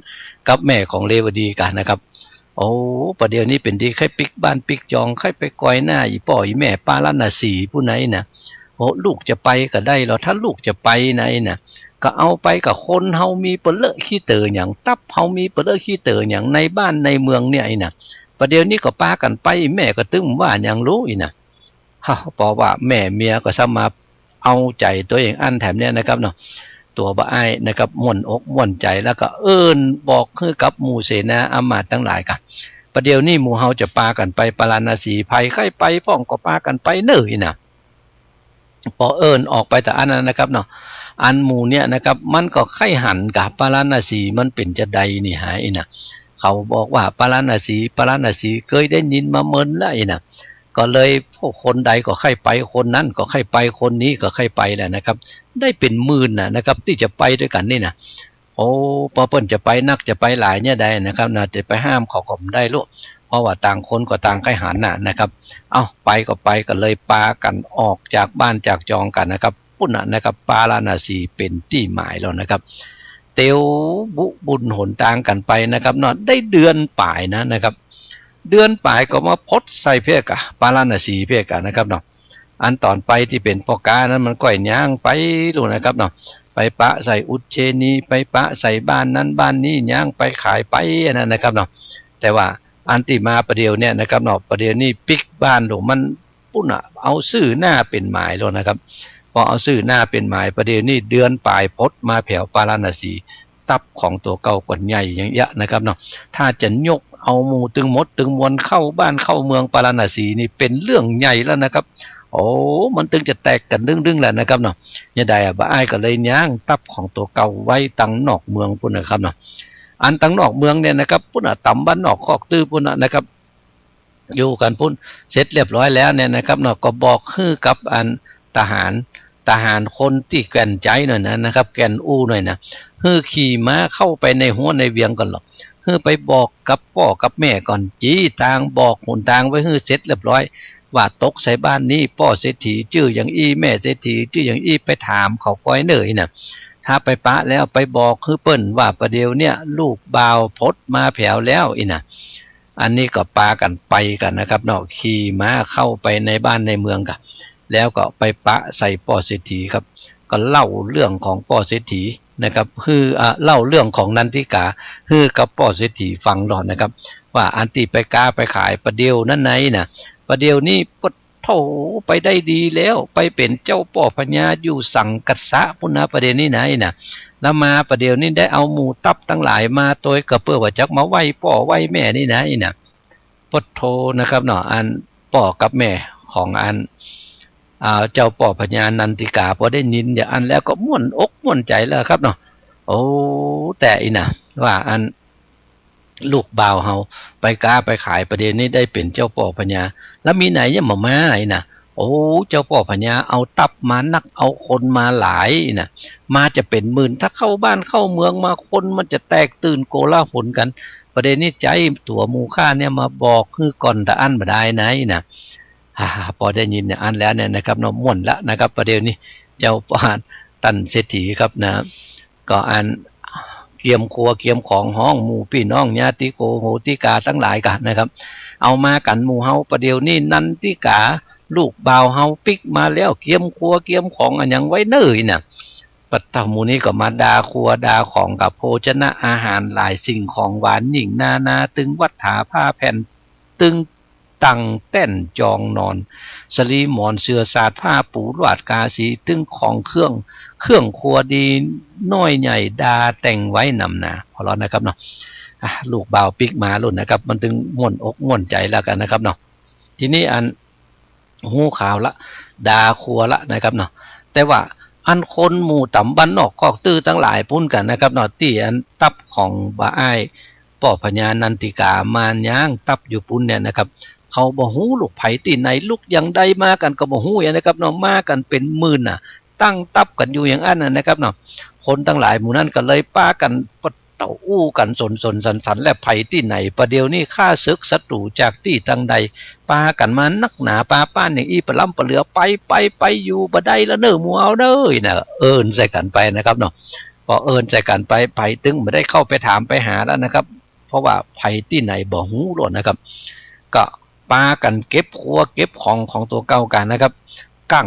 กับแม่ของเลวดีกันนะครับโอ้ประเดี๋ยวนี้เป็นดีใครปิกบ้านปิกจองใครไปก้อยหน้าอีป่ออีแม่ป้าล้านนาสีผู้ไหนนะโอ้ลูกจะไปก็ได้หรอถ้าลูกจะไปไหนนะก็เอาไปกับคนเฮามีเปลือกขี้เตออย่างตับเฮามีเปลือกขี้เตออย่างในบ้านในเมืองเนี่ยไอ้น่ะ ประเดี๋ยวนี้ก็ปากันไปแม่ก็ตึ้มว่าอย่างรู้อีนะฮะเพราะว่าแม่เมียก็สามารถเอาใจตัวเองอันแถมเนี่ยนะครับเนาะตัวบ่อ้ายนะครับม่วนอกม่วนใจแล้วก็บอกคือกับหมู่เสนาอามาตย์ทั้งหลายกันประเดี๋ยวนี้หมู่เฮาจะปากันไปปราณสีภัยใครไปพ้องก็ปากันไปเน้ออีนะพอออกไปแต่อันนั้นนะครับเนาะอันหมู่เนี่ยนะครับมันก็ไข่หันกับปราณสีมันเป็นจะใดนี่หายนะเขาบอกว่าปราณสีเคยได้ยินมาเมินแล้วนะก็เลยพวกคนใดก็ไข่ไปคนนั้นก็ไข่ไปคนนี้ก็ไข่ไปแหละนะครับได้เป็นหมื่นนะครับที่จะไปด้วยกันนี่นะโอ้พอเปิ้นจะไปนักจะไปหลายเนี่ยได้นะครับนะจะไปห้ามเขาก็ไม่ได้ลูกเพราะว่าต่างคนก็ต่างไข่หันนะครับเอาไปก็ไปก็เลยปากันออกจากบ้านจากจองกันนะครับปุ่นนะครับปาราณสีเป็นที่หมายแล้วนะครับเตียวบุญหนต่างกันไปนะครับเนาะได้เดือนป่ายนะครับเดือนป่ายก็มาพดใส่เพียกะปาราณสีเพียกะนะครับเนาะอันตอนไปที่เป็นพ่อกานั้นมันก่อยย่างไปดูนะครับเนาะไปปะใส่อุเชนีไปปะใส่บ้านนั้นบ้านนี้ย่างไปขายไปนั่นนะครับเนาะแต่ว่าอันที่มาประเดี๋ยวเนี่ยนะครับเนาะประเดี๋ยวนี้ปิกบ้านหลวงมันปุ่นเอาซื่อหน้าเป็นหมายแล้วนะครับพอเอาซื่อหน้าเป็นหมายประเดี๋ยวนี้เดือนป่ายพดมาแผ่วปาราณสีตับของตัวเก่ากว่าใหญ่อย่างเงี้ยนะครับเนาะถ้าจะยกเอาหมู่ตึงมดตึงมวลเข้าบ้านเข้าเมืองปาราณสีนี่เป็นเรื่องใหญ่แล้วนะครับโอ้มันตึงจะแตกกันดึงๆแหละนะครับเนาะเนี่ยได้บ้าอ้ายก็เลยย่างตับของตัวเก่าไว้ตั้งนอกเมืองพุ่นนะครับเนาะอันตั้งนอกเมืองเนี่ยนะครับพุ่นต่ำบ้านนอกคอกตื้อพุ่นนะครับอยู่กันพุ่นเสร็จเรียบร้อยแล้วเนี่ยนะครับเนาะก็บอกคือกับอันทหารคนที่แก่นใจหน่อยนะครับแก่นอู้หน่อยนะคือขี่ม้าเข้าไปในหัวในเวียงก่อนหรอกคือไปบอกกับพ่อกับแม่ก่อนจีต่างบอกหนทางไว้คือเสร็จเรียบร้อยว่าตกใส่บ้านนี้พ่อเศรษฐีชื่ออย่างอีแม่เศรษฐีชื่ออย่างอีไปถามเขาปล่อยเนยนะถ้าไปปะแล้วไปบอกคือเปิ้นว่าประเดี๋ยวเนี่ยลูกบ่าวพดมาแผ่วแล้วอีนะอันนี้ก็ปากันไปกันนะครับเนาะขี่ม้าเข้าไปในบ้านในเมืองกันแล้วก็ไปปะใส่พ่อเศรษฐีครับก็เล่าเรื่องของพ่อเศรษฐีนะครับคือเล่าเรื่องของนันทิกาคือกับพ่อเศรษฐีฟังหลอนนะครับว่าอันตีไปกาไปขายประเดี๋ยวนั้นไหนนะประเดี๋ยวนี้ปดโถไปได้ดีแล้วไปเป็นเจ้าป่อพญาอยู่สั่งกัสสะพุนะประเดี๋ยวนี้ไหนนะแล้วมาประเดี๋ยวนี้ได้เอาหมูตับทั้งหลายมาตัวกระเพื่อว่าจักมาไหวป่อไหวแม่นี่ไหนนะปดโถนะครับเนาะอันป่อกับแม่ของอันเจ้าป่อพญานันติกาพอได้ยินอย่างอันแล้วก็ม่วนอกม่วนใจแล้วครับเนาะโอ้แต่อีนะว่าอันลูกบ่าวเฮาไปกาไปขายประเดี๋ยวนี้ได้เป็นเจ้าป่อพญาแล้วมีไหนเนี่ยมาไอ้นะโอ้เจ้าป่อพญาเอาตับมานักเอาคนมาหลายนะมาจะเป็นหมื่นถ้าเข้าบ้านเข้าเมืองมาคนมันจะแตกตื่นโกลาหลกันประเด็นนี้ใจตัวมูค่าเนี่ยมาบอกคือก่อนตะอันบ่ได้ไหนนะพอได้ยินเนี่ยอันแล้วเนี่ยนะครับน้องม่วนละนะครับประเดี๋ยวนี้เจ้าป่านตันเศรษฐีครับนะก็อันเกียมครัวเกียมของห้องหมู่พี่น้องญาติโกโหติกาทั้งหลายกันนะครับเอามากันหมู่เฮาประเดี๋ยวนี้นันติกาลูกบ่าวเฮาปิกมาแล้วเกียมครัวเกียมของอันยังไว้เนยน่ะปัตตามูนี้ก็มาดาครัวดาของกับโภชนะอาหารหลายสิ่งของหวานหญิงนาตึงวัฏฐาผ้าแผ่นตึงตั้งเต้นจองนอนสลีหมอนเสือสาดผ้าปูหลวดกาสีตึงของเครื่องครัวดีน้อยใหญ่ดาแต่งไว้นำนาพอแล้วนะครับเนาะลูกบ่าวปิกมาลุ่นนะครับมันถึงม่วนอกม่วนใจแล้วกันนะครับเนาะทีนี้อันหูข่าวละดาครัวละนะครับเนาะแต่ว่าอันคนหมู่ต่ำบ้านนอกคอกตื้อทั้งหลายพุ่นกันนะครับเนาะที่อันตับของบ่าอ้ายป่อพญานันติกามาย่างตับอยู่พุ่นเนี่ยนะครับเขาบ่ฮู้ลูกไผตีไหนลูกยังได้มากันก็บ่ฮู้อย่างนะครับเนาะมากันเป็นหมื่นตั้งตับกันอยู่อย่างนั้นนะครับเนาะคนทั้งหลายหมู่นั้นก็เลยป้ากันเต่าอู้กันสนสันและไผที่ไหนประเดี๋ยวนี้ฆ่าศึกศัตรูจากที่ทางใดปากันมานักหนาปาป้านอย่างอีปล้ำปะเหลือไปอยู่บ่ได้แล้วเน้อมัวเอาเด้อนะใส่กันไปนะครับเนาะพอใส่กันไปไผตึงไม่ได้เข้าไปถามไปหาแล้วนะครับเพราะว่าไผที่ไหนบ่ฮู้หรอกนะครับก็ปากันเก็บครัวเก็บของตัวเก่ากันนะครับกั้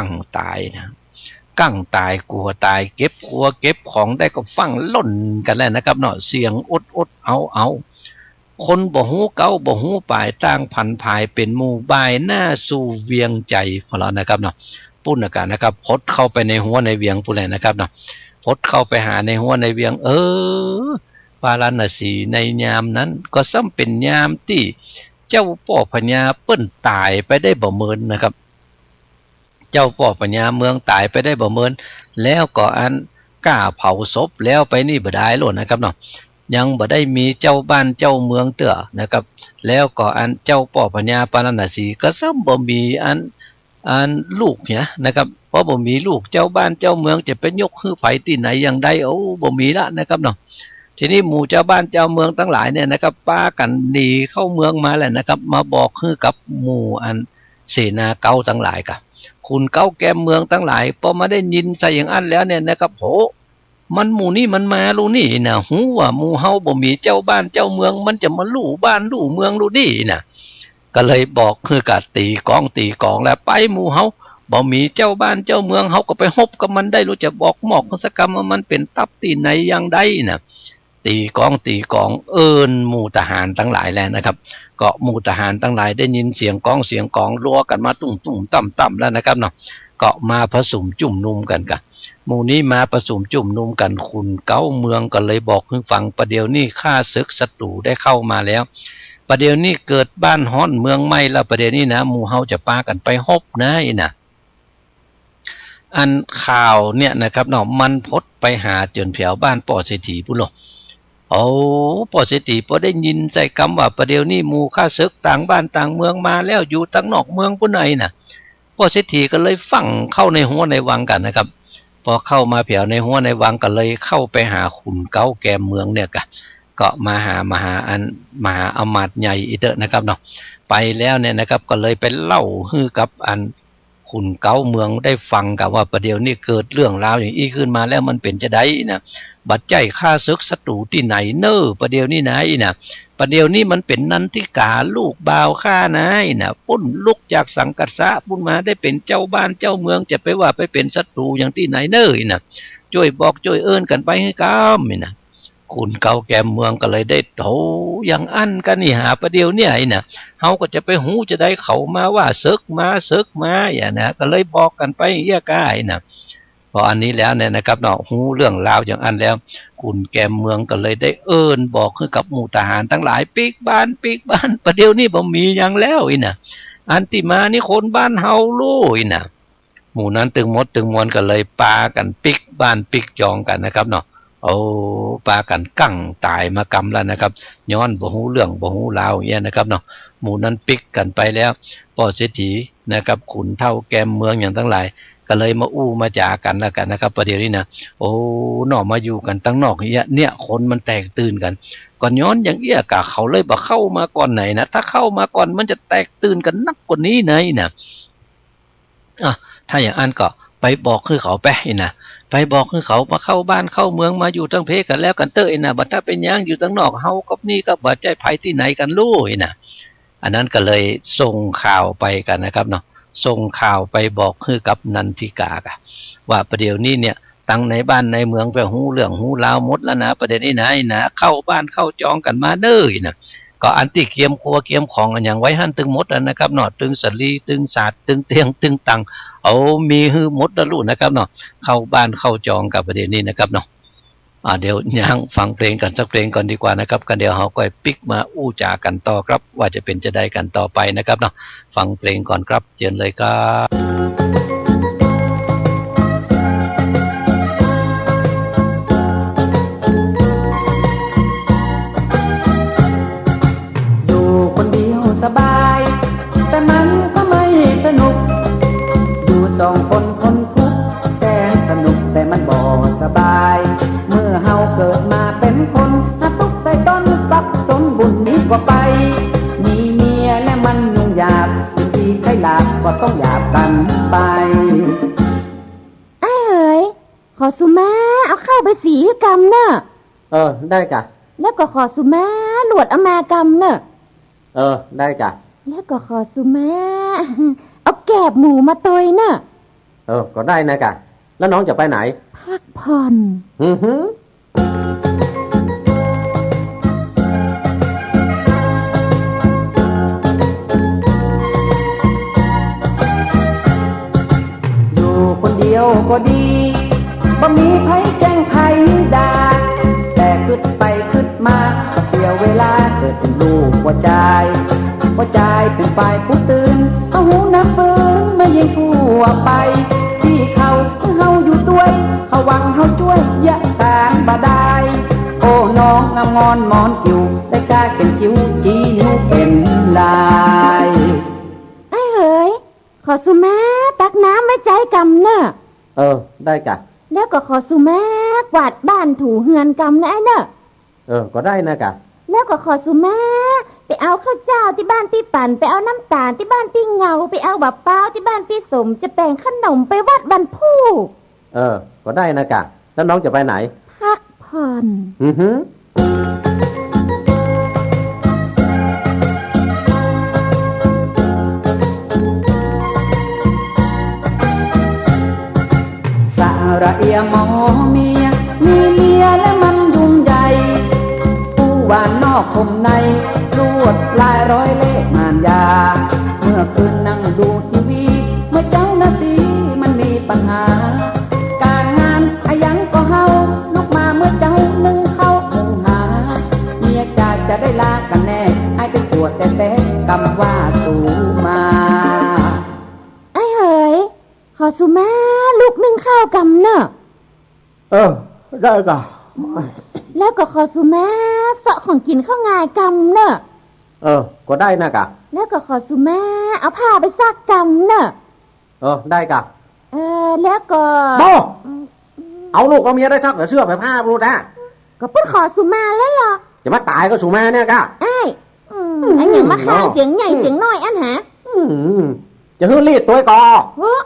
งตายนะกั้งตายกลัวตายเก็บครัวเก็บของได้ก็ฟังล่นกันแล้วนะครับเนาะเสียงอดเอา คนบ่ฮู้เก้าบ่ฮู้ปลายต่างพันภายเป็นหมู่บ่ายหน้าสู่เวียงใจของเรานะครับเนาะปุ้นอากาศนะครับพดเข้าไปในหัวในเวียงปุ้นเลยนะครับเนาะพดเข้าไปหาในหัวในเวียงปาราณสีในยามนั้นก็ซ้ำเป็นยามที่เจ้าป่อพญาเปิ้นตายไปได้บ่เมินนะครับเจ้าป่อพญาเมืองตายไปได้บ่เมินแล้วก็อันกล้าเผาศพแล้วไปนี่บ่ได้โลดนะครับเนาะยังบ่ได้มีเจ้าบ้านเจ้าเมืองเตื้อนะครับแล้วก็อันเจ้าป่อพญาปาราณสีก็ซ้ำบ่มีอันลูกเนี่ยนะครับเพราะบ่มีลูกเจ้าบ้านเจ้าเมืองจะเป็นยกฮื้อไผที่ไหนอย่างใดบ่มีละนะครับเนาะทีนี้หมู่เจ้าบ้านเจ้าเมืองทั้งหลายเนี่ยนะครับป้ากันหนีเข้าเมืองมาแหละนะครับมาบอกฮื้อกับหมู่อันเสนาเก่าทั้งหลายกะคุณเก่าแก่เมืองทั้งหลายพอมาได้ยินใส่อย่างอันแล้วเนี่ยนะครับโหมันหมู่นี้มันมารู้นี่นะหูว่าหมู่เฮาบ่มีเจ้าบ้านเจ้าเมืองมันจะมาลู่บ้านลู่เมืองรู้นี่นะก็เลยบอกคือกะตีกองแล้วไปหมู่เฮาบ่มีเจ้าบ้านเจ้าเมืองเฮาก็ไปฮบกับมันได้รู้จักบอกหมอกสกรรมว่ามันเป็นตับที่ไหนอย่างใดนะตีกองหมู่ทหารทั้งหลายแล้วนะครับก็หมู่ทหารทั้งหลายได้ยินเสียงกองรัวกันมาตุ้มต่ำแล้วนะครับเนาะก็มาผสมจุ่มนุมกันกะหมู่นี้มาผสมจุ่มนุมกันคุณเก้าเมืองก็เลยบอกให้ฟังประเดี๋ยวนี้ข้าศึกศัตรูได้เข้ามาแล้วประเดี๋ยวนี้เกิดบ้านฮ้อนเมืองไหม้แล้วประเดี๋ยวนี้นะหมู่เฮาจะปากันไปฮบนะนะอันข่าวเนี่ยนะครับเนาะมันพดไปหาจนแถวบ้านป่อเศรษฐีพุ่นหรอป่อเศรษฐีพอได้ยินใส่คำว่าประเดี๋ยวนี้หมู่ข้าศึกต่างบ้านต่างเมืองมาแล้วอยู่ตั้งนอกเมืองพุ่นไหนน่ะป่อเศรษฐีก็เลยฟังเข้าในหัวในวังกันนะครับพอเข้ามาแถวในหัวในวังก็เลยเข้าไปหาขุนเก้าแกมเมืองเนี่ยก็มาหาอมาตย์ใหญ่อีเตอะนะครับเนาะไปแล้วเนี่ยนะครับก็เลยไปเล่าฮือกับอันขุนเก้าเมืองได้ฟังกับว่าประเดี๋ยวนี้เกิดเรื่องราวอย่างนี้ขึ้นมาแล้วมันเป็นจะได้นะบัดใจฆ่าศึกศัตรูที่ไหนประเดี๋ยวนี้ไหนนะประเดี๋ยวนี้มันเป็นนันทิกาลูกบ่าวข้านายนะปุ้นลุกจากสังกัสสะปุ้นมาได้เป็นเจ้าบ้านเจ้าเมืองจะไปว่าไปเป็นศัตรูอย่างที่ไหนนะช่วยบอกช่วยเอิ้นกันไปให้กามนะคุณเก่าแก่เมืองก็เลยได้โถอย่างอันกันนี่หาประเดี๋ยวเนี่ยนะเฮาก็จะไปหูจะได้เขามาว่าศึกมาอย่างนะก็เลยบอกกันไปเยี่ยก้ายนะพออันนี้แล้วเนี่ยนะครับเนาะหูเรื่องราวอย่างอันแล้วคุณแก่เมืองก็เลยได้เอิ้นบอกคือกับหมู่ทหารทั้งหลายปีกบ้านประเดี๋ยวนี้บ่มีอย่างแล้วนะอันที่มานี่คนบ้านเฮารู้นะหมู่นั้นตึงมวลก็เลยปากันปิกบ้านปิกจองกันนะครับเนาะปากันกั้งตายมากำแล้วนะครับย้อนบ่ฮู้เรื่องบ่ฮู้ราวอย่างเงี้ยนะครับเนาะหมู่นั้นปิกกันไปแล้วป่อเศรษฐีนะครับขุนเท่าแกมเมืองอย่างทั้งหลายก็เลยมาอู้มาจากันแล้วกันนะครับประเดี๋ยวนี้นะนอกมาอยู่กันตั้งนอกเนี่ยคนมันแตกตื่นกันก่อนย้อนอย่างเอี้ยกะเขาเลยบ่เข้ามาก่อนไหนนะถ้าเข้ามาก่อนมันจะแตกตื่นกันนักกว่านี้ไหนนะถ้าอย่างอันก็ไปบอกคือเขาไปนะไปบอกคือเขามาเข้าบ้านเข้าเมืองมาอยู่ตั้งเพกันแล้วกันเต้ยนะบัดถ้าเป็นยังอยู่ตั้งนอกเฮากับนี่ก็บ่ใจภัยที่ไหนกันรู้นะอันนั้นก็เลยส่งข่าวไปกันนะครับเนาะส่งข่าวไปบอกคือกับนันทิกาว่าประเดี๋ยวนี้เนี่ยตั้งในบ้านในเมืองไปหูเรื่องหูราวหมดแล้วนะประเดี๋ยวนี้นะเข้าบ้านเข้าจองกันมาเด้อนะก็อันที่เกียมครัวเกียมของกันอย่างไว้หั่นตึงหมดนะครับเนาะตึงสลีตึงศาสตร์ตึงเตียงตึงตังมีฮือหมดแล้วลูกนะครับเนาะเข้าบ้านเข้าจองกับประเดี๋ยวนี้นะครับเนาะเดี๋ยวยังฟังเพลงกันสักเพลงก่อนดีกว่านะครับกันเดี๋ยวเขาก็ปิกมาอู้จากันต่อครับว่าจะเป็นจะได้กันต่อไปนะครับเนาะฟังเพลงก่อนครับเชิญเลยครับอยู่คนเดียวสบายแต่มันก็ไม่สนุกอยู่สองคนคนทุกข์แสนสนุกแต่มันบ่สบายเมื่อเฮาเกิดมาเป็นคนถ้าทุกข์ใส่ต้นสับสนบุญนี้ก็ไปมีเมียและมันยุ่งยากวิธีใครหลาบก็ต้องหยาบกันไปเอ๋ยขอสุมาเอาเข้าไปสีกรรมเนอะได้จ้ะแล้วก็ขอสุมาหลวดเอามากรรมเนอะได้จ้ะแล้วก็ขอสุมาเอาแกบหมูมาตอยเนอะก็ได้นะกะแล้วน้องจะไปไหนพักผ่อน ก็ดีบ่มีไผแจ้งไผด่าแต่คิดไปคิดมาก็เสียเวลาเกิดเป็นลูกหัวใจเป็นฝ่ายผู้ตื่นเอาหูนักปืนมายิงทั่วไปที่เขาเฮาอยู่ด้วยเขาหวังเฮาช่วยยะการบ่ได้โอ้น้องงามงอนมอนคิวได้กล้าเข็นคิ้วจีนิ้วเป็นลาย ไอ้เอ๋ยขอสุแม่ตักน้ำไว้ใจกำเนอะ ได้กะ แล้วก็ขอสุแม่กวาดบ้านถูเฮือนกำนะไอ้เนอะ ก็ได้นะกะ แล้วก็ขอสุแม่ไปเอาข้าวเจ้าที่บ้านพี่ปั่นไปเอาน้ำตาลที่บ้านพี่เงาไปเอาบะเป้าที่บ้านพี่สมจะแบ่งขนมไปวัดบรรพู ก็ได้นะกะแล้วน้องจะไปไหน พักผ่อน อือฮึ สาระเอียหมอเมียมีเมียและมันยุ่งใหญ่ผู้หวานนอกคมในลวดลายร้อยเล่ห์งานยาเมื่อคืนนั่งดูทีวีเมื่อเจ้าหน้าที่มันมีปัญหาการงานอายังก็เฮาลุกมาเมื่อเจ้านึ่งเข้าหุงหาเมียจ่าจะได้ลากันแน่ให้ไปตรวจแต่กำว่าสูมา ไอ้เอ๋ยขอสุแม่ลูกนึ่งข้าวกำเนอะ ได้กะ แล้วก็ขอสุแม่เสาะของกินข้าวงายกำเนอะ ก็ได้นะกะ แล้วก็ขอสุแม่เอาผ้าไปซักกำเนอะ ได้กะ แล้วก็ โบเอาลูกเอาเมียได้ซักเดี๋ยวเชื่อไปผ้าพูดนะ ก็เพิ่นขอสุมาแล้วเหรอ จะมาตายก็สูแม่เนี่ยกะ ไอ้อันอย่างมาข้างเสียงใหญ่เสียงน้อยอันหา จะฮื้อรีดตัวกอ เฮ้อ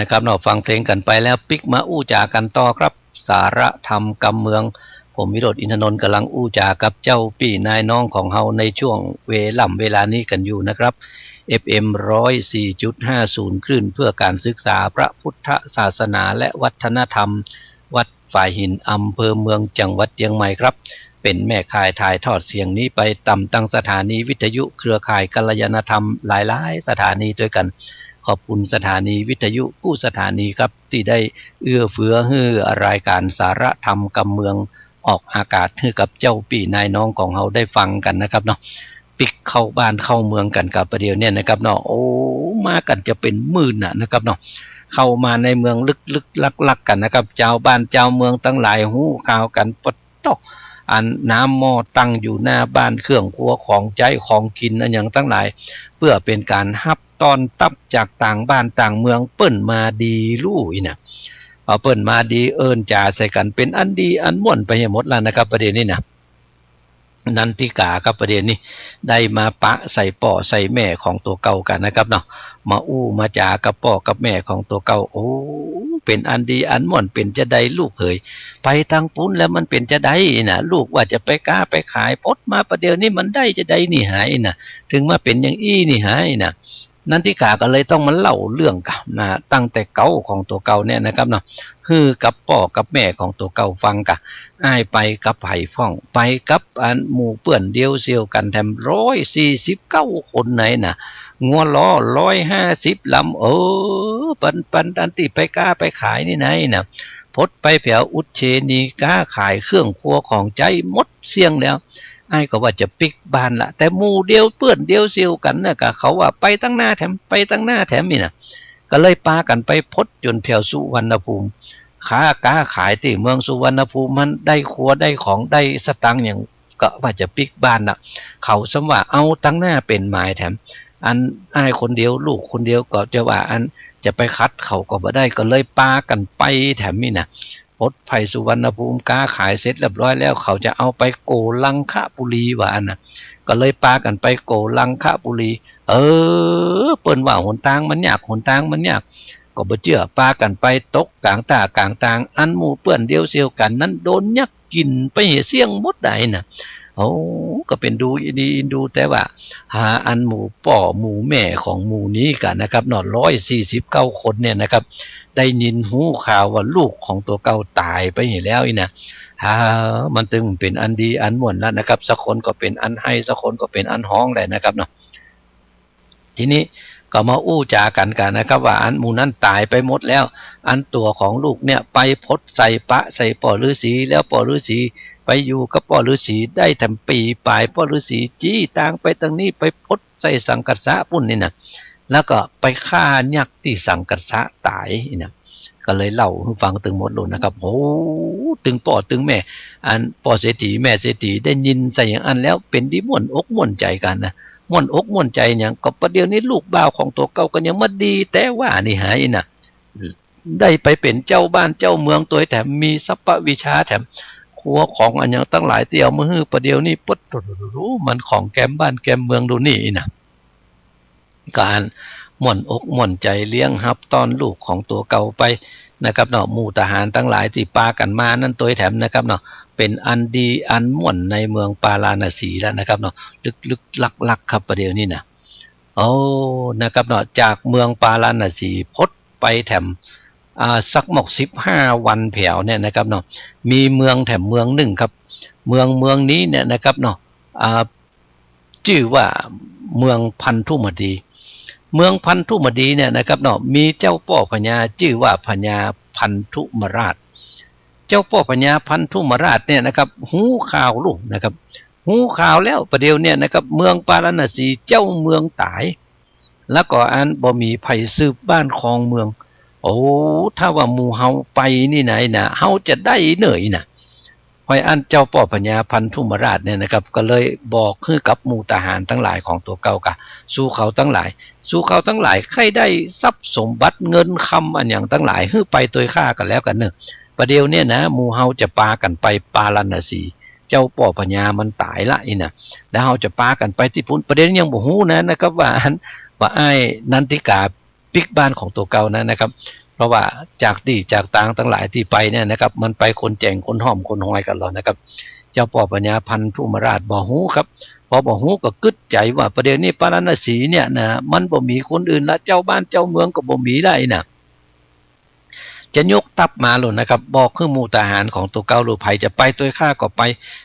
นะครับเราฟังเพลงกันไปแล้วปิกมาอู้จากันต่อครับสาระธรรมกำเมืองผมวิโรจน์อินทนนท์กำลังอู้จากับเจ้าปี่นายน้องของเฮาในช่วงเวลานี้กันอยู่นะครับ FM 104.50 คลื่นเพื่อการศึกษาพระพุทธศาสนาและวัฒนธรรมวัดฝ่ายหินอำเภอเมืองจังหวัดเชียงใหม่ครับเป็นแม่ข่ายถ่ายทอดเสียงนี้ไปตำตั้งสถานีวิทยุเครือข่ายกัลยาณธรรมหลายๆสถานีด้วยกันขอบคุณสถานีวิทยุกู้สถานีครับที่ได้เอื้อเฟื้อให้รายการสาระธรรมกำเมืองออกอากาศให้กับเจ้าปี่นายน้องของเราได้ฟังกันนะครับเนาะปิกเข้าบ้านเข้าเมืองกันกับประเดี๋ยวเนี่ยนะครับเนาะโอ้มากันจะเป็นหมื่นนะครับเนาะเข้ามาในเมืองลึกๆลักๆกันนะครับเจ้าบ้านเจ้าเมืองตั้งหลายหูข่าวกันปดตอกอันน้ำหม้อตั้งอยู่หน้าบ้านเครื่องครัวของใจของกินอันอย่างตั้งหลายเพื่อเป็นการฮับตอนตับจากต่างบ้านต่างเมืองเปิ้นมาดีลู่อีนะเอาเปิ้นมาดีเอิ้นจ่าใส่กันเป็นอันดีอันม่วนไปหมดแล้วนะครับประเด็นนี้นะนันทิกาครับประเด็นนี้ได้มาปะใส่ป่อใส่แม่ของตัวเก่ากันนะครับเนาะมาอู้มาจากับป่อกับแม่ของตัวเก่าโอ้เป็นอันดีอันม่วนเป็นจะได้ลูกเขยไปทางปุ้นแล้วมันเป็นจะได้นะลูกว่าจะไปก้าไปขายพดมาประเดี๋ยวนี้มันได้จะได้นี่หายนะถึงมาเป็นอย่างอี้นี่หายนะนันทิกาก็เลยต้องมาเล่าเรื่องกับนะตั้งแต่เก่าของตัวเก่าเนี่ยนะครับเนาะคือกับป่อกับแม่ของตัวเก่าฟังกะอ้ายไปกับไผ่ฟ้องไปกับอันหมู่เปื่อนเดียวเซียวกันแถม149คนไหนน่ะงัวล้อ150ลำปันอันที่ไปกล้าไปขายนี่ไหนน่ะพดไปแผวอุดเชนีกล้าขายเครื่องครัวของใจหมดเสียงแล้วไอ้ก็ว่าจะปิกบ้านละแต่หมู่เดียวเปื่อนเดียวเซียวกันน่ะก็เขาว่าไปตั้งหน้าแถมไปตั้งหน้าแถมนี่น่ะก็เลยปากันไปพดจนแผวสุวรรณภูมิค้ากล้าขายที่เมืองสุวรรณภูมิมันได้ครัวได้ของได้สตังค์อย่างก็ว่าจะปิกบ้านน่ะเขาสมว่าเอาตั้งหน้าเป็นหมายแถมอันอ้ายคนเดียวลูกคนเดียวก็จะว่าอันจะไปคัดเขาก็บ่ได้ก็เลยปากันไปแถมนี่น่ะพดไผ่สุวรรณภูมิกล้าขายเสร็จเรียบร้อยแล้วเขาจะเอาไปโกลังคะบุรีว่าอันน่ะก็เลยปากันไปโกลังคะบุรีเปิ้นว่าหนทางมันยากหนทางมันยากก็บ่เชื่อปากันไปตกกลางตากลางตางอันหมู่เปื้อนเดียวเซียวกันนั้นโดนยักกินไปเสียงหมดได้น่ะ โอ้ก็เป็นดูดีดูแต่ว่าหาอันหมู่ป่อหมู่แม่ของหมู่นี้กันนะครับเนาะ149 คนเนี่ยนะครับได้ยินหูข่าวว่าลูกของตัวเก่าตายไปเห็นแล้วอีนะมันตึงเป็นอันดีอันม่วนแล้วนะครับสักคนก็เป็นอันให้สักคนก็เป็นอันฮ้องเลยนะครับเนาะทีนี้ก็มาอู้จากันนะครับว่าอันหมู่นั้นตายไปหมดแล้วอันตัวของลูกเนี่ยไปพดใส่ปะใส่ป่อฤาษีแล้วป่อฤาษีไปอยู่กับป่อฤาษีได้ทำปีปลายป่อฤาษีจี้ต่างไปทางนี้ไปพดใส่สังกัสสะปุ่นนี่นะแล้วก็ไปฆ่ายักษ์ที่สังกัสสะตายนะก็เลยเล่าให้ฟังตึงหมดเลยนะครับโอ้ตึงป่อตึงแม่อันป่อเศรษฐีแม่เศรษฐีได้ยินใส่อย่างอันแล้วเป็นดีม่วนอกม่วนใจกันนะม่วนอกม่วนใจอย่างก็ประเดี๋ยวนี้ลูกบ่าวของตัวเก่าก็ยังมาดีแต่ว่านี่หายนะได้ไปเป็นเจ้าบ้านเจ้าเมืองตัวแถมมีสัพพวิชาแถมครัวของอันอย่างตั้งหลายเตี่ยวมือประเดี๋ยวนี้ปุ๊ดรู้มันของแกมบ้านแกมเมืองดูนี่นะการม่วนอกม่วนใจเลี้ยงฮับตอนลูกของตัวเก่าไปนะครับเนาะหมู่ทหารทั้งหลายที่ปากันมานั่นตัวแถมนะครับเนาะเป็นอันดีอันม่วนในเมืองปาราณสีแล้วนะครับเนาะลึกๆลักๆครับประเดี๋ยวนี้นะโอ้นะครับเนาะจากเมืองปาราณสีพดไปแถมสักหมก15 วันแผ่วเนี่ยนะครับเนาะมีเมืองแถมเมืองหนึ่งครับเมืองนี้เนี่ยนะครับเนาะชื่อว่าเมืองพันธุมดีเมืองพันธุมดีเนี่ยนะครับเนาะมีเจ้าป่อพญาชื่อว่าพญาพันธุมราชเจ้าป่อพญาพันธุมราชเนี่ยนะครับหูข่าวลูกนะครับหูข่าวแล้วประเดี๋ยวเนี่ยนะครับเมืองปาราณสีเจ้าเมืองตายแล้วก็อันบ่มีไผสืบบ้านครองเมืองโอ้ถ้าว่าหมู่เฮาไปนี่ไหนนะเฮาจะได้เหนื่อยนะหอยอันเจ้าป่อพญาพันธุมราชเนี่ยนะครับก็เลยบอกคือกับหมู่ทหารทั้งหลายของตัวเก่ากะสู้เขาทั้งหลายใครได้ทรัพย์สมบัติเงินคำอันอย่างทั้งหลายฮื้อไปตัวฆ่ากันแล้วกันเนอะประเดี๋ยวเนี่ยนะหมู่เฮาจะปากันไปปาราณสีเจ้าป่อพญามันตายละนะแล้วเฮาจะปากันไปที่พุ่นประเด็นยังบ่ฮู้นะครับว่าไอ้นันทิกาปิกบ้านของตัวเก่านะครับเพราะว่าจากที่จากต่างทั้งหลายที่ไปเนี่ยนะครับมันไปคนแจงคนห้อมคนหอยกันหรอนะครับเจ้าป่อพญาพันธุมราชบ่ฮู้ครับพอบ่ฮู้ก็กึดใจว่าประเดี๋ยวนี้ปาราณสีเนี่ยนะมันบ่มีคนอื่นละเจ้าบ้านเจ้าเมืองก็บ่มีได้นะจะยกทัพมาหล่นนะครับบอกคือหมู่ทหารของตัวเก่าหรือไผจะไปตัวข้าก็ไป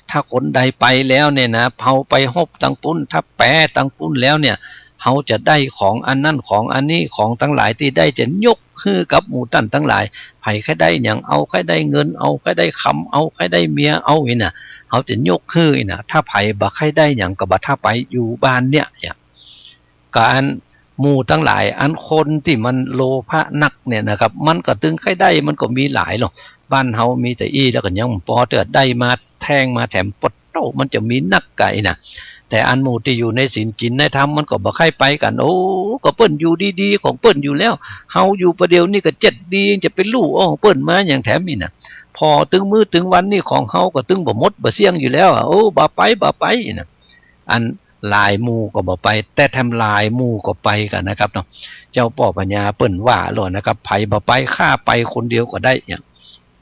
ถ้าคนใดไปแล้วเนี่ยนะเผาไปฮบตังปุ้นถ้าแปะตังปุ้นแล้วเนี่ยเขาจะได้ของอันนั้นของอันนี้ของทั้งหลายที่ได้จะยกคือกับหมู่ตั้นทั้งหลายไผแค่ได้อย่างเอาแค่ได้เงินเอาแค่ได้คำเอาแค่ได้เมียเอาอีน่ะเขาจะยกคืออีน่ะถ้าไผบ่ใครได้อย่างก็บ่ถ้าไปอยู่บ้านเนี่ยการหมู่ทั้งหลายอันคนที่มันโลภะนักเนี่ยนะครับมันก็ตึงใครได้มันก็มีหลายหรอกบ้านเฮามีแต่อีแล้วก็ยังพอเตือได้มาแทงมาแถมปดโตมันจะมีนักไก่น่ะแต่อันหมู่ที่อยู่ในศีลกินในธรรมมันก็บ่ใครไปกันโอ้ก็เปิ้นอยู่ดีๆของเปิ้นอยู่แล้วเฮาอยู่ประเดี๋ยวนี้ก็7ดีจะเป็นลูกของเปิ้นมาอย่างแถมนี่น่ะพอถึงมื้อถึงวันนี้ของเฮาก็ถึงบ่หมดบ่เสี่ยงอยู่แล้วโอ้บ่ไปน่ะอันลายหมู่ก็บ่ไปแต่ทำลายหมู่ก็ไปกันนะครับเนาะเจ้าป่อพญาเปิ้นว่าหรอนะครับไผบ่ไปฆ่าไปคนเดียวก็ได้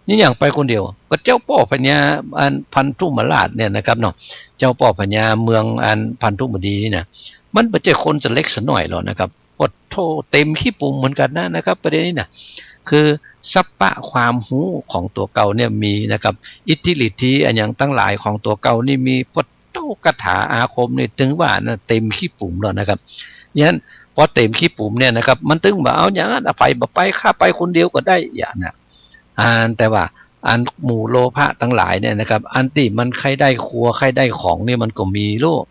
นี่อย่างไปคนเดียวก็เจ้าป่อพญาอันพันธุมราชเนี่ยนะครับเนาะเจ้าป่อพญาเมืองอันพันธุมดีนี่นะมันไม่ใช่คนจะเล็กสน่อยหรอกนะครับอดโทเต็มขี้ปุ่มเหมือนกันนะครับประเด็นนี้นะคือสัพพะความหูของตัวเก่าเนี่ยมีนะครับอิทธิฤทธิ์อันอย่างตั้งหลายของตัวเก่านี่มีปดโตคาถาอาคมนี่ถึงว่านะเต็มขี้ปุ่มแล้วนะครับยันพอเต็มขี้ปุ่มเนี่ยนะครับมันถึงว่าเอาอย่างนั้นไปบ่ไปข้าไปคนเดียวก็ได้อย่างน่ะแต่ว่าอันหมู่โลภะทั้งหลายเนี่ยนะครับอันที่มันใครได้ครัวใครได้ของเนี่ยมันก็มีโลก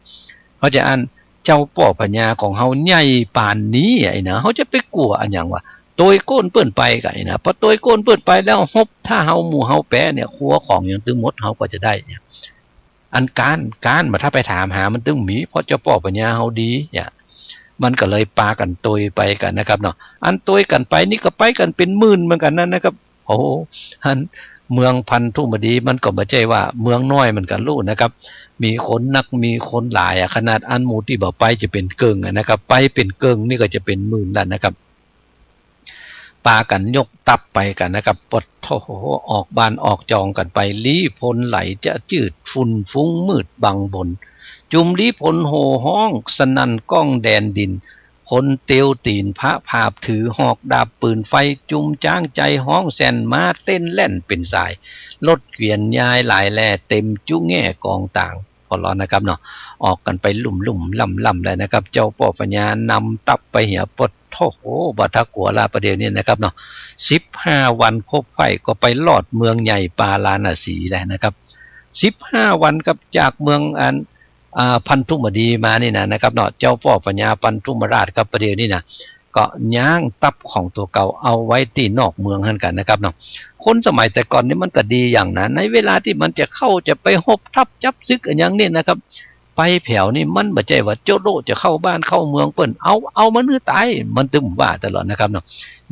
เขาจะอันเจ้าป่อพญาของเฮาใหญ่ป่านนี้ไอ้นะเขาจะไปกลัวอันอย่างว่าโตยก้นเปิ้นไปไก่นะพอโตยก้นเปิ้นไปแล้วฮบถ้าเฮาหมู่เฮาแปะเนี่ยครัวของอย่างตึงหมดเฮาก็จะได้เนี่ยอันการมาถ้าไปถามหามันตึงมีเพราะเจ้าป่อพญาเฮาดีเนี่ยมันก็เลยปากันโตยไปกันนะครับเนาะอันโตยกันไปนี่ก็ไปกันเป็นหมื่นเหมือนกันนั่นนะครับโอ้อันเมืองพันธุมดีมันก็ไม่ใช่ว่าเมืองน้อยเหมือนกันลูกนะครับมีคนนักมีคนหลายขนาดอันหมู่ที่บอกไปจะเป็นเกิงนะครับไปเป็นเกิงนี่ก็จะเป็นหมื่นแล้วนะครับไป ปากันยกตับไปกันนะครับปดโถออกบ้านออกจองกันไปลี้พลไหลจะจืดฝุ่นฟุ้งมืดบังบนจุมลี้พลโห่ห้องสนั่นก้องแดนดินคนเตียวตีนพระภาพถือหอกดาบปืนไฟจุมจ้างใจห้องแสนมาเต้นแล่นเป็นสายรถเกวียนยายหลายแล่เต็มจุ้งแง่กองต่างพอร้อนนะครับเนาะออกกันไปลุ่มล่ำเลยนะครับเจ้าป่อปัญญานำตับไปเหี่ยปดโถบัทกัวลาประเดี๋ยวนี้นะครับเนาะ15 วันครบไฟก็ไปลอดเมืองใหญ่ปาลาณสีแล้วนะครับ15 วันกับจากเมืองพันธุมดีมานี่นะครับเนาะเจ้าป่อปัญญาพันธุมราชครับประเดี๋ยวนี้นะก็ย่างตับของตัวเก่าเอาไว้ที่นอกเมืองหันกันนะครับเนาะคนสมัยแต่ก่อนนี่มันก็ดีอย่างนั้นในเวลาที่มันจะเข้าจะไปหบทับจับซึกอย่างนี้นะครับไปแผ่วนี่มันบ่ใจว่าโจโดจะเข้าบ้านเข้าเมืองเปิ้นเอามันนือตายมันตึมว่าตลอดนะครับเนาะ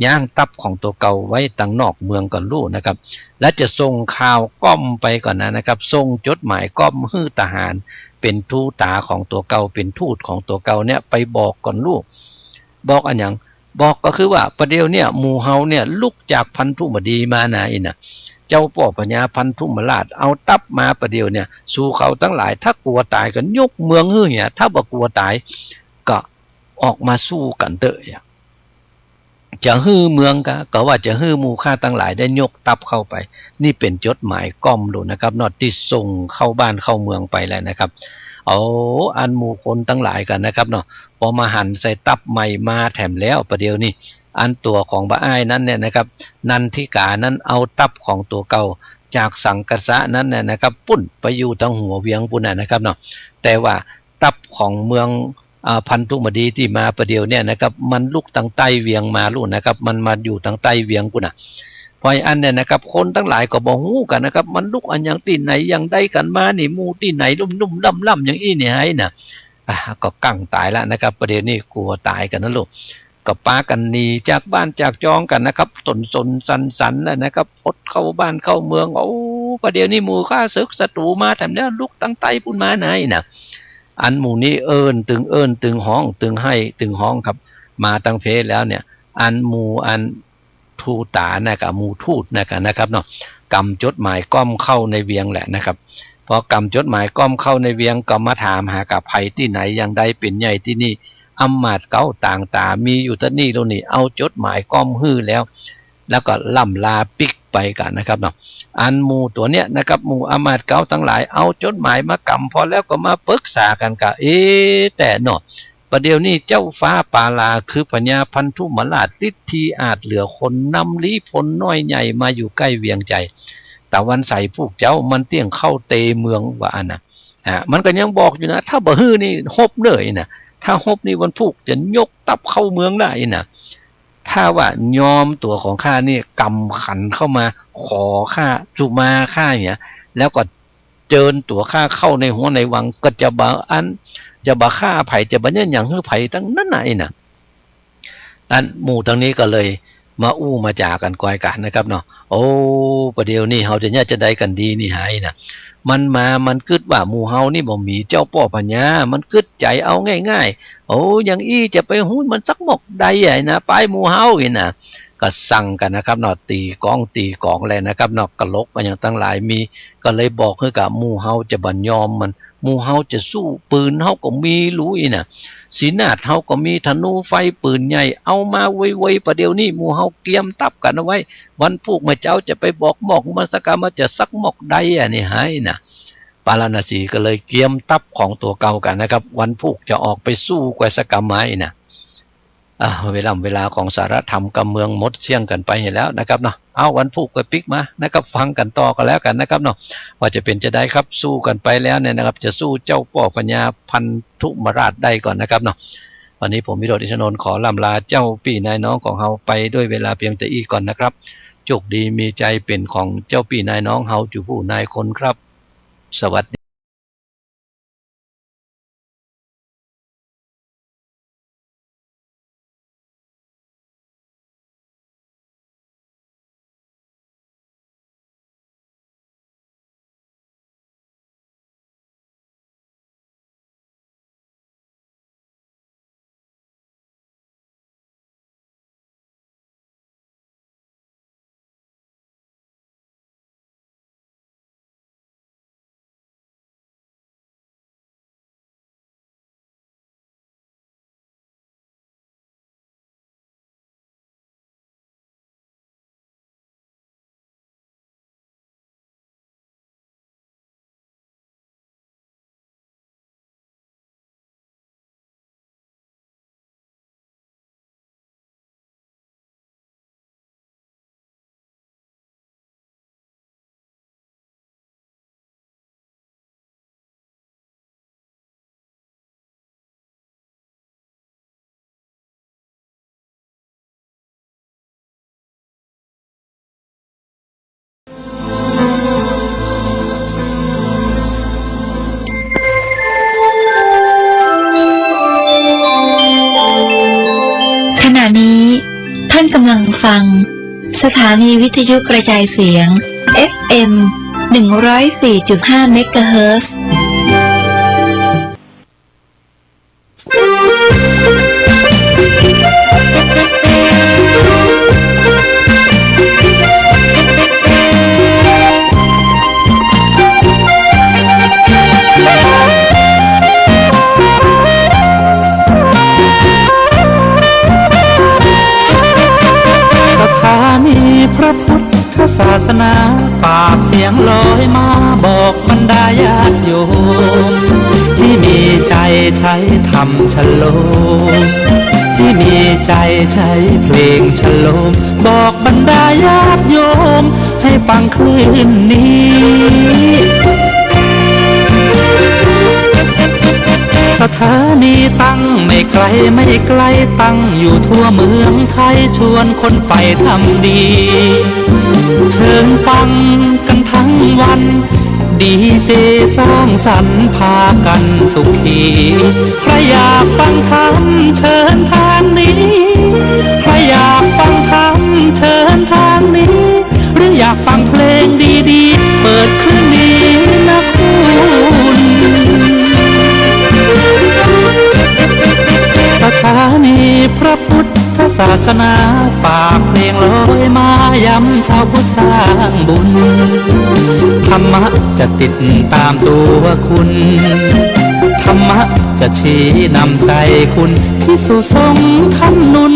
ย่างตับของตัวเก่าไว้ตั้งนอกเมืองก่อนลูกนะครับและจะส่งข่าวก้อมไปก่อนนะครับส่งจดหมายก้อมฮื้อทหารเป็นทูตาของตัวเก่าเป็นทูตของตัวเก่าเนี่ยไปบอกก่อนลูกบอกอันอย่างบอกก็คือว่าประเดี๋ยวเนี่ยหมู่เฮาเนี่ยลุกจากพันธุมดีมานะอินะเจ้าป่อปัญญาพันธุมราชเอาตับมาประเดี๋ยวเนี่ยสู่เขาทั้งหลายถ้ากลัวตายก็ยกเมืองฮื้อเนี่ยถ้าบ่กลัวตายก็ออกมาสู้กันเถอะจะฮื้อเมืองก็ว่าจะฮื้อหมู่ข้าทั้งหลายได้ยกตับเข้าไปนี่เป็นจดหมายก้อมดูนะครับนอที่ส่งเข้าบ้านเข้าเมืองไปแล้วนะครับเอาอันหมู่คนทั้งหลายกันนะครับเนาะพอมาหั่นใส่ตับใหม่มาแถมแล้วประเดี๋ยวนี้อันตัวของบ้าอ้ายนั้นเนี่ยนะครับนันทิกานั้นเอาตับของตัวเก่าจากสังกษะนั้นเนี่ยนะครับปุ้นไปอยู่ทางหัวเวียงปุ่นนะครับเนาะแต่ว่าตับของเมืองพันธุมดีที่มาประเดี๋ยวเนี่ยนะครับมันลุกทางใต้เวียงมาลูกนะครับมันมาอยู่ทางใต้เวียงปุ่นพออันเนี่ยนะครับคนทั้งหลายก็บ่ฮู้กันนะครับมันลุกอันอย่างที่ไหนอย่างใดกันมานี่หมู่ที่ไหนลุ่มๆล่ำๆอย่างอี้เนี่ยให้น่ะก็กั้งตายแล้วนะครับประเดี๋ยวนี้กลัวตายกันนะลูกก็ปากันหนีจากบ้านจากจองกันนะครับตนสนสันแล้วนะครับพดเข้าบ้านเข้าเมืองโอ้ประเดี๋ยวนี้หมู่ข้าศึกศัตรูมาแถมเนี่ยลุกตั้งไตปุ่นมาไหนน่ะอันหมู่นี้เอิ้นตึงห้องตึงให้ตึงห้องครับมาตั้งเพศแล้วเนี่ยอันหมู่อันทูตานะครับหมู่ทูตนะครับเนาะกำจดหมายก้อมเข้าในเวียงแหละนะครับพอกำจดหมายก้อมเข้าในเวียงก็มาถามหากับภัยที่ไหนอย่างใดเป็นใหญ่ที่นี่อำมาตย์เก้าต่างตามีอยู่ที่นี่ตรงนี้เอาจดหมายก้อมฮื้อแล้วก็ล่ำลาปิกไปกันนะครับเนาะอันหมู่ตัวเนี้ยนะครับหมู่อำมาตย์เก้าทั้งหลายเอาจดหมายมากำพอแล้วก็มาปรึกษากันกะแต่เนาะประเดี๋ยวนี้เจ้าฟ้าปาลาคือพญาพันธุมราชฤทธีอาจเหลือคนนำลี้พลน้อยใหญ่มาอยู่ใกล้เวียงใจแต่วันใส่พวกเจ้ามันเตี้ยงเข้าเตเมืองว่าอันน่ะมันก็ยังบอกอยู่นะถ้าบ่ฮื้อนี่ฮบเลยนะถ้าฮบนี่วันพุกจะยกตับเข้าเมืองได้นะถ้าว่ายอมตัวของข้านี่กำขันเข้ามาขอข้าจุมาข้าเนี่ยแล้วก็เจิญตัวข้าเข้าในหัวในวังก็จะบ่อันจะบ่ฆ่าไผ่จะบ่เนี่ยอย่างฮื้อไผ่ทั้งนั้นน่ะน่ะนั่นหมู่ทางนี้ก็เลยมาอู้มาจากันกอยกันนะครับเนาะโอ้ประเดี๋ยวนี้เฮาจะเนี่ยจะได้กันดีนี่หายน่ะมันกึดว่าหมู่เฮานี่บ่มีเจ้าป่อปัญญามันกึดใจเอาง่ายๆโอ้อย่างอี้จะไปหู้มันสักหมกใดใหญ่นะไปหมู่เฮาอีน่ะก็สั่งกันนะครับเนาะตีกองเลยนะครับเนาะกะลกกันอย่างตั้งหลายมีก็เลยบอกให้กับหมู่เฮาจะบ่ยอมมันหมู่เฮาจะสู้ปืนเฮาก็มีรู้อีน่ะสีนาฏเฮาก็มีธนูไฟปืนใหญ่เอามาไว้ๆประเดี๋ยวนี้หมู่เฮาเตรียมตับกันเอาไว้วันพุกเมื่อเจ้าจะไปบอกหมอกมันสักกะมาจะสักหมอกใดนี่หายน่ะปาราณสีก็เลยเตรียมตับของตัวเก่ากันนะครับวันพุกจะออกไปสู้แกวสกรรมไม้น่ะเวลาของสารธรรมกับเมืองมดเสี่ยงกันไปเห็นแล้วนะครับเนาะเอาวันพุกก็ปิกมานะครับฟังกันต่อกันแล้วกันนะครับเนาะว่าจะเป็นจะได้ครับสู้กันไปแล้วเนี่ยนะครับจะสู้เจ้าป่อปัญญาพันธุมราชได้ก่อนนะครับเนาะวันนี้ผมวิโรจน์ อิชนนท์ขอล่ำลาเจ้าพี่นายน้องของเฮาไปด้วยเวลาเพียงแต่อีกก่อนนะครับโชคดีมีใจเป็นของเจ้าพี่นายน้องเฮาจูผู้นายคนครับสวัสดี านกำลังฟังสถานีวิทยุกระจายเสียง FM 104.5 เมกะเฮิรตซ์ สถานีพระพุทธศาสนาฝากเสียงลอยมาบอกบรรดาญาติโยมที่มีใจใช้ธรรมฉโลมที่มีใจใช้เพลงฉโลมบอกบรรดาญาติโยมให้ฟังคลื่นนี้ สถานีตั้งไม่ไกลไม่ไกลตั้งอยู่ทั่วเมืองไทยชวนคนไปทำดีเชิญฟังกันทั้งวันดีเจสร้างสรรค์พากันสุขีใครอยากฟังธรรมเชิญทางนี้ใครอยากฟังธรรมเชิญทางนี้หรืออยากฟังเพลงดีๆเปิดคืนนี้นะคุณสถานีพระพุทธศาสนาฝากเพลงลอยมาย้ำชาวพุทธสร้างบุญธรรมะจะติดตามตัวคุณธรรมะจะชี้นำใจคุณพิสุสงฆ์ท่านหนุน